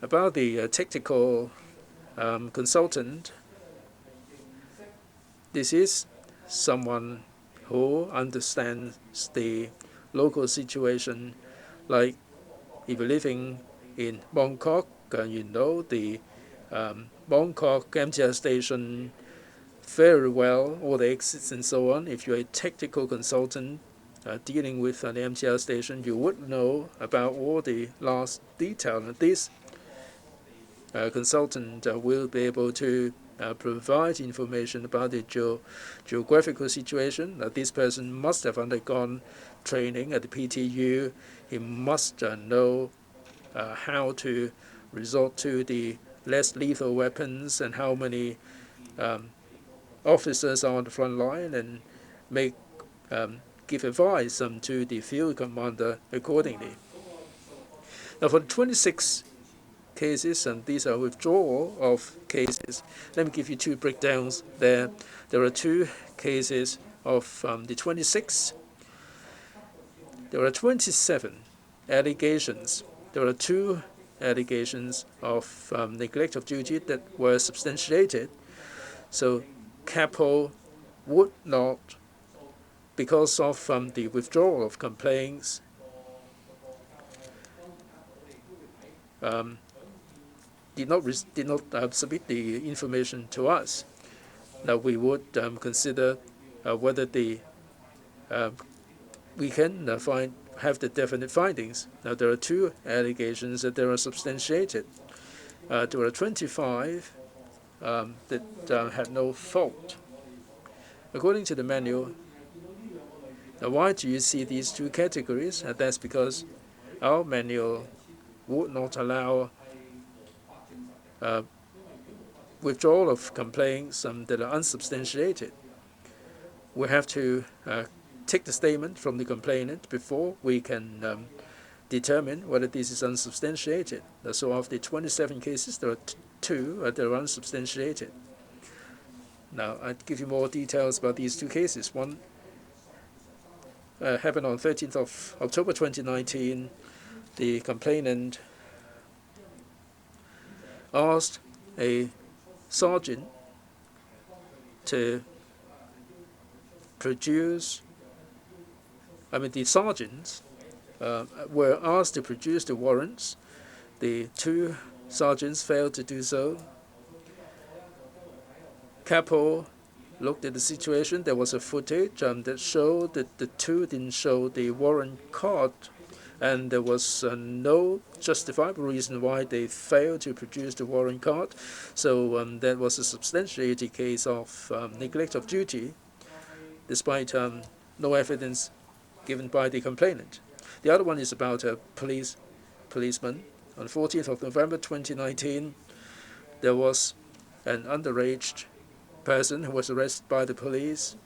about the technical consultant, this is someone who understands the local situation. Like if you're living in Bangkok, you know the Bangkok MTR station very well, all the exits and so on. If you're a technical consultant dealing with an MTR station, you would know about all the last detail. And this consultant will be able to provide information about the geographical situation. This person must have undergone training at the PTU. He must know how to resort to the less lethal weapons and how many officers are on the front line, and give advice to the field commander accordingly. Now, for the 26 cases, and these are withdrawal of cases, let me give you two breakdowns there. There are two cases of the 26. There are 27 allegations. There are two allegations of neglect of duty that were substantiated. So CAPO would not, because of the withdrawal of complaints, did not submit the information to us. Now we would consider whether we can have the definite findings. Now there are two allegations that are substantiated. There are 25 that had no fault. According to the manual, now why do you see these two categories? That's because our manual would not allow withdrawal of complaints that are unsubstantiated. We have to take the statement from the complainant before we can determine whether this is unsubstantiated. So of the 27 cases, there are two that are unsubstantiated. Now, I'll give you more details about these two cases. One happened on 13th of October 2019. The complainant asked a sergeant to produce, the sergeants were asked to produce the warrants. The two sergeants failed to do so. Capo looked at the situation. There was a footage that showed that the two didn't show the warrant card, and there was no justifiable reason why they failed to produce the warrant card. So that was a substantiated case of neglect of duty, despite no evidence given by the complainant. The other one is about a policeman. On 14th of November 2019, there was an underage person who was arrested by the police.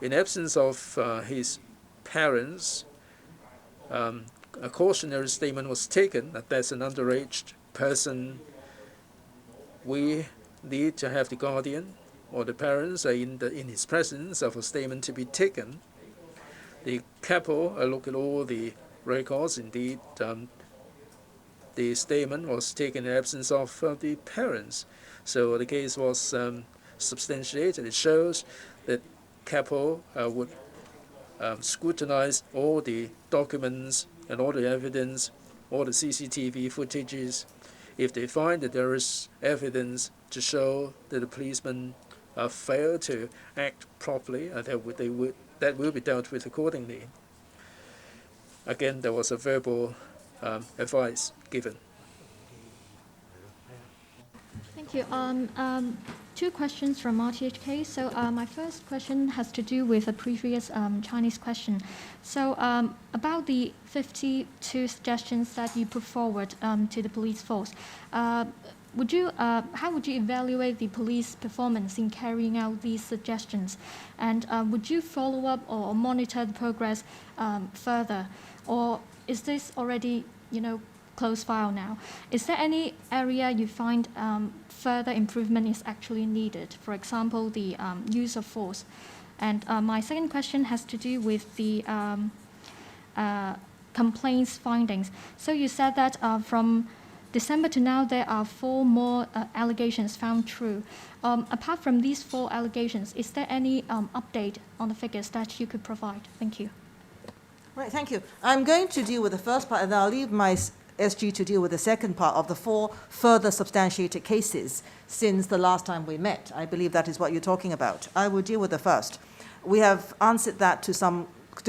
In absence of his parents, a cautionary statement was taken that there's an underage person. We need to have the guardian or the parents in his presence of a statement to be taken. The capo looked at all the records. Indeed, the statement was taken in absence of the parents. So the case was substantiated. It shows that capo would scrutinize all the documents and all the evidence, all the CCTV footages. If they find that there is evidence to show that the policeman failed to act properly, that will be dealt with accordingly. Again, there was a verbal advice given. Thank you. Two questions from RTHK. So my first question has to do with a previous Chinese question. So about the 52 suggestions that you put forward to the police force, how would you evaluate the police performance in carrying out these suggestions? And would you follow up or monitor the progress further? Or is this already, closed file now? Is there any area you find further improvement is actually needed? For example, the use of force. And my second question has to do with the complaints findings. So you said that from December to now, there are 4 more allegations found true. Apart from these 4 allegations, is there any update on the figures that you could provide? Thank you. Right, thank you. I'm going to deal with the first part, and I'll leave my SG to deal with the second part of the 4 further substantiated cases since the last time we met. I believe that is what you're talking about. I will deal with the first. We have answered that to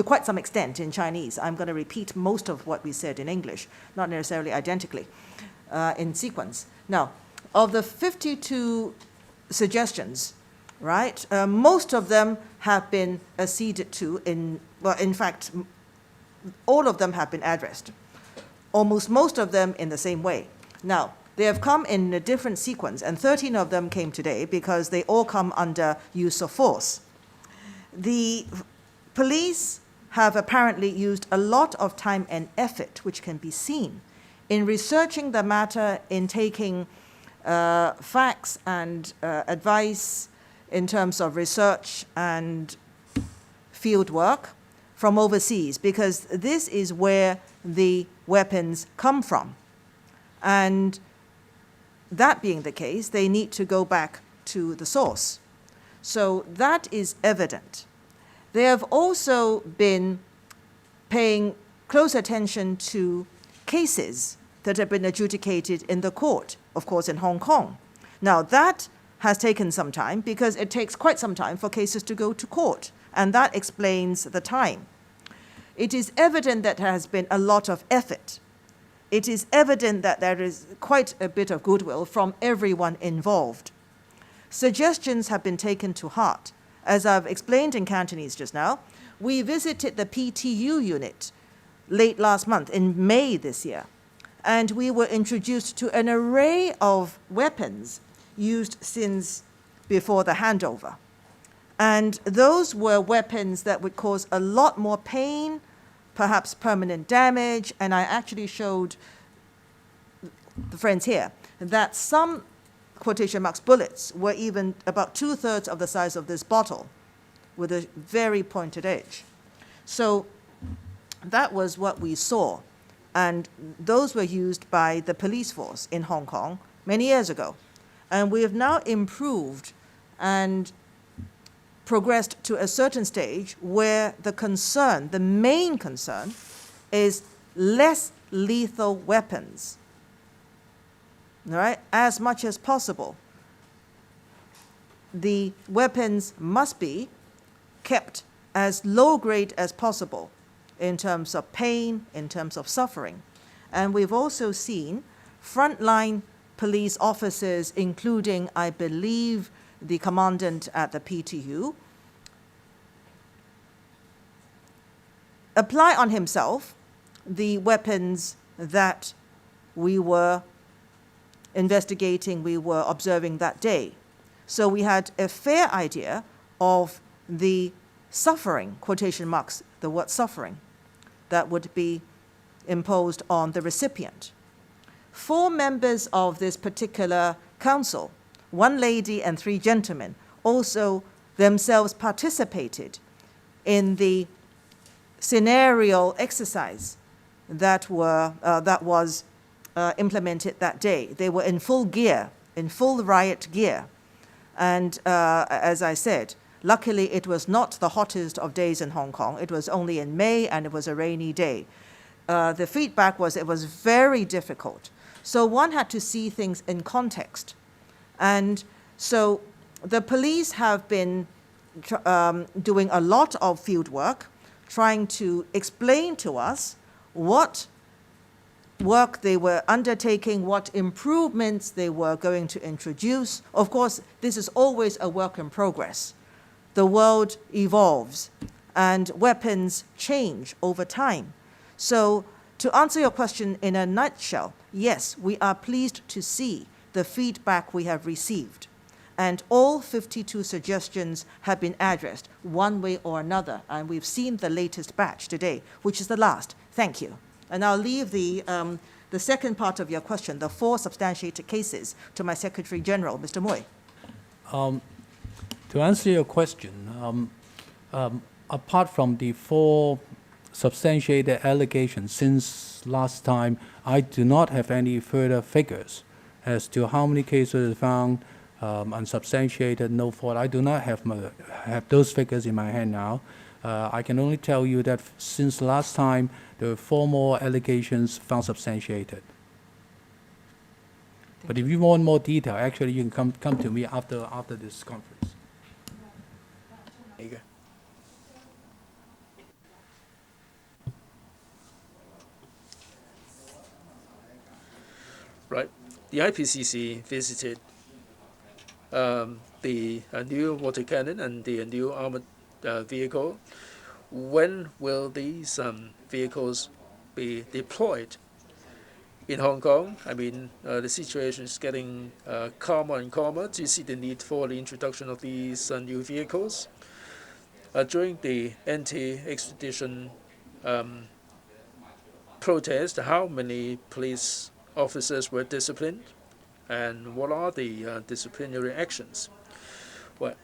quite some extent in Chinese. I'm going to repeat most of what we said in English, not necessarily identically, in sequence. Now, of the 52 suggestions, right, most of them have been acceded to in fact, all of them have been addressed. Almost most of them in the same way. Now, they have come in a different sequence, and 13 of them came today because they all come under use of force. The police have apparently used a lot of time and effort, which can be seen, in researching the matter, in taking facts and advice in terms of research and field work from overseas, because this is where the weapons come from. And that being the case, they need to go back to the source. So that is evident. They have also been paying close attention to cases that have been adjudicated in the court, of course, in Hong Kong. Now, that has taken some time because it takes quite some time for cases to go to court, and that explains the time. It is evident that there has been a lot of effort. It is evident that there is quite a bit of goodwill from everyone involved. Suggestions have been taken to heart. As I've explained in Cantonese just now, we visited the PTU unit late last month, in May this year, and we were introduced to an array of weapons used since before the handover. And those were weapons that would cause a lot more pain, perhaps permanent damage, and I actually showed the friends here that some, quotation marks, bullets were even about 2/3 of the size of this bottle, with a very pointed edge. So that was what we saw. And those were used by the police force in Hong Kong many years ago. And we have now improved and progressed to a certain stage where the concern, the main concern, is less lethal weapons, all right, as much as possible. The weapons must be kept as low grade as possible in terms of pain, in terms of suffering. And we've also seen frontline police officers, including, I believe, the commandant at the PTU, apply on himself the weapons that we were investigating, we were observing that day. So we had a fair idea of the suffering, quotation marks, the word suffering, that would be imposed on the recipient. 4 members of this particular council, 1 lady and 3 gentlemen, also themselves participated in the scenario exercise that was implemented that day. They were in full gear, in full riot gear. And as I said, luckily it was not the hottest of days in Hong Kong. It was only in May, and it was a rainy day. The feedback was it was very difficult. So one had to see things in context. And so the police have been doing a lot of field work, trying to explain to us what work they were undertaking, what improvements they were going to introduce. Of course, this is always a work in progress. The world evolves and weapons change over time. So to answer your question in a nutshell, yes, we are pleased to see the feedback we have received. And all 52 suggestions have been addressed one way or another. And we've seen the latest batch today, which is the last. Thank you. And I'll leave the second part of your question, the 4 substantiated cases, to my Secretary General, Mr. Mui. To answer your question, apart from the 4 substantiated allegations since last time, I do not have any further figures as to how many cases found unsubstantiated, no fault. I do not have those figures in my hand now. I can only tell you that since last time, there were 4 more allegations found substantiated. But if you want more detail, actually you can come to me after this conference. There you go. Right. The IPCC visited the new water cannon and the new armored vehicle. When will these vehicles be deployed in Hong Kong? I mean, the situation is getting calmer and calmer. Do you see the need for the introduction of these new vehicles? During the anti-extradition protest, how many police officers were disciplined, and what are the disciplinary actions? Well,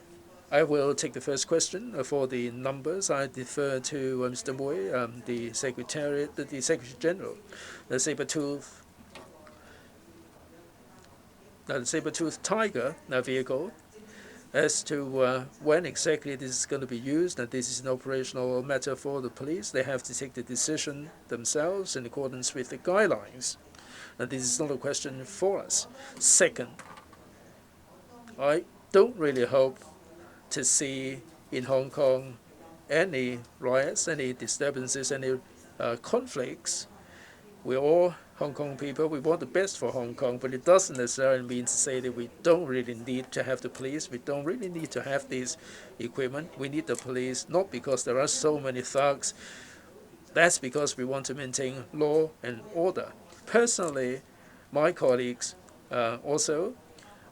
I will take the first question. For the numbers, I defer to Mr. Mui, the Secretary General. The saber-toothed tiger vehicle. As to when exactly this is going to be used, and this is an operational matter for the police, they have to take the decision themselves in accordance with the guidelines. And this is not a question for us. Second, I don't really hope to see in Hong Kong any riots, any disturbances, any conflicts. We're all Hong Kong people. We want the best for Hong Kong, but it doesn't necessarily mean to say that we don't really need to have the police. We don't really need to have this equipment. We need the police not because there are so many thugs. That's because we want to maintain law and order. Personally, my colleagues also,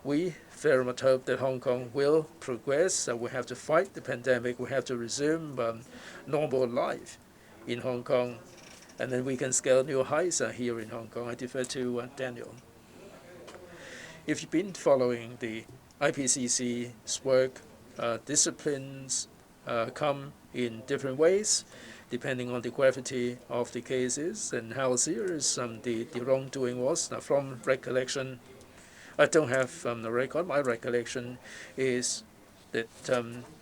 we very much hope that Hong Kong will progress. We have to fight the pandemic. We have to resume normal life in Hong Kong. And then we can scale new heights here in Hong Kong. I defer to Daniel. If you've been following the IPCC's work, disciplines come in different ways, depending on the gravity of the cases and how serious the wrongdoing was. Now, from recollection, I don't have the record. My recollection is that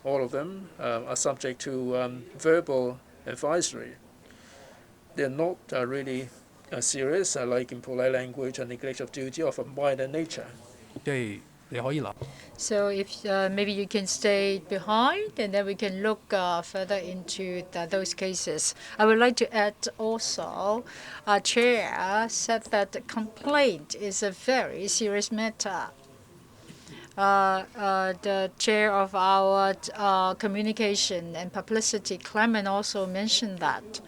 all of them are subject to verbal advisory. They're not really serious, like impolite language and neglect of duty of a minor nature. 即係你可以留。 So if maybe you can stay behind, and then we can look further into those cases. I would like to add also, Chair said that complaint is a very serious matter. The chair of our communication and publicity, Clement, also mentioned that.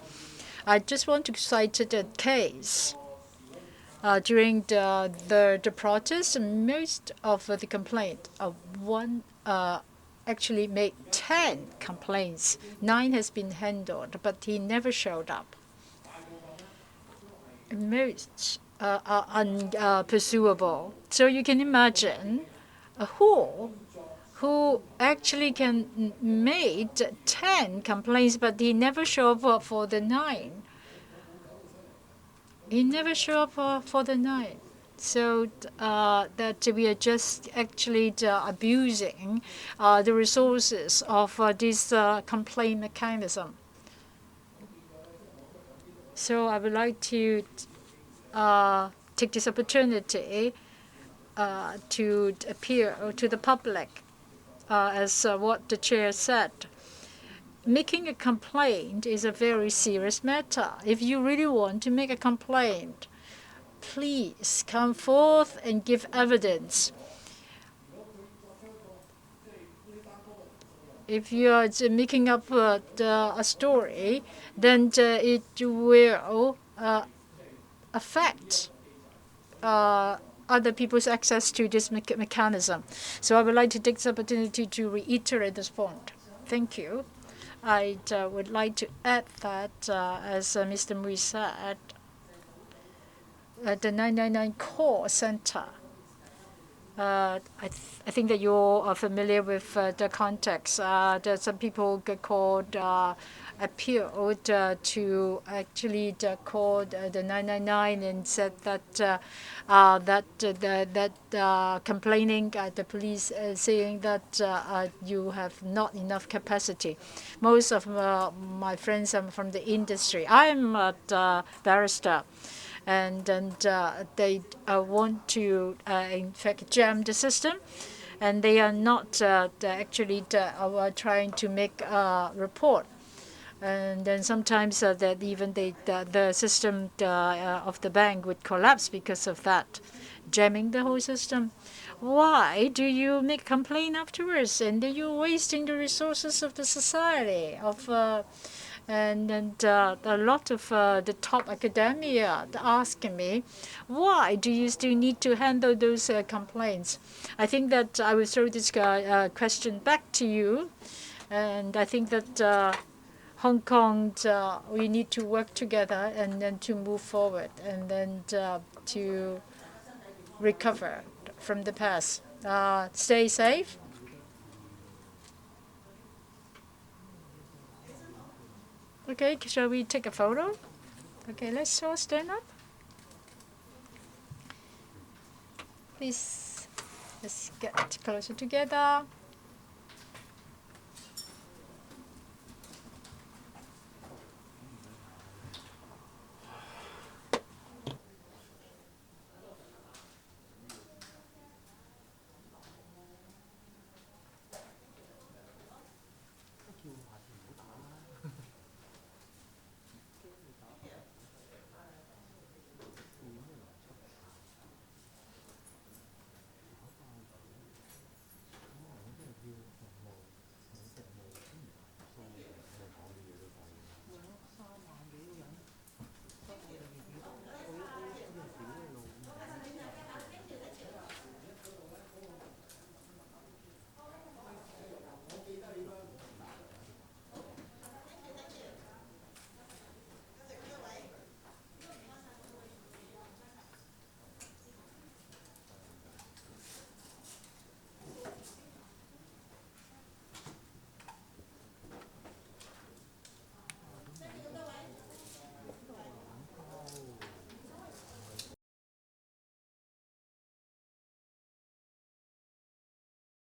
I just want to cite a case. During the protest, most of the complaint, one actually made 10 complaints. 9 has been handled, but he never showed up. Most are unpursuable. So you can imagine who actually can made 10 complaints, but he never showed up for the 9. He never showed up for the 9. So that we are just actually abusing the resources of this complaint mechanism. So I would like to take this opportunity to appeal to the public, as what the chair said. Making a complaint is a very serious matter. If you really want to make a complaint, please come forth and give evidence. If you are making up a story, then it will affect other people's access to this mechanism. So I would like to take this opportunity to reiterate this point. Thank you. I would like to add that, as Mr. Mui said, the 999 call center. I think that you are familiar with the context. That some people get called, appealed to actually call the 999 and said that complaining the police saying that you have not enough capacity. Most of my friends are from the industry. I'm a barrister. And they want to, in fact, jam the system, and they are not actually trying to make a report. And then sometimes that even the system of the bank would collapse because of that, jamming the whole system. Why do you make complaint afterwards? And then you're wasting the resources of the society, and a lot of the top academia asking me, why do you still need to handle those complaints? I think that I will throw this question back to you, and I think that Hong Kong, we need to work together and then to move forward and then to recover from the past. Stay safe. Okay, shall we take a photo? Okay, let's all stand up. Please, let's get closer together.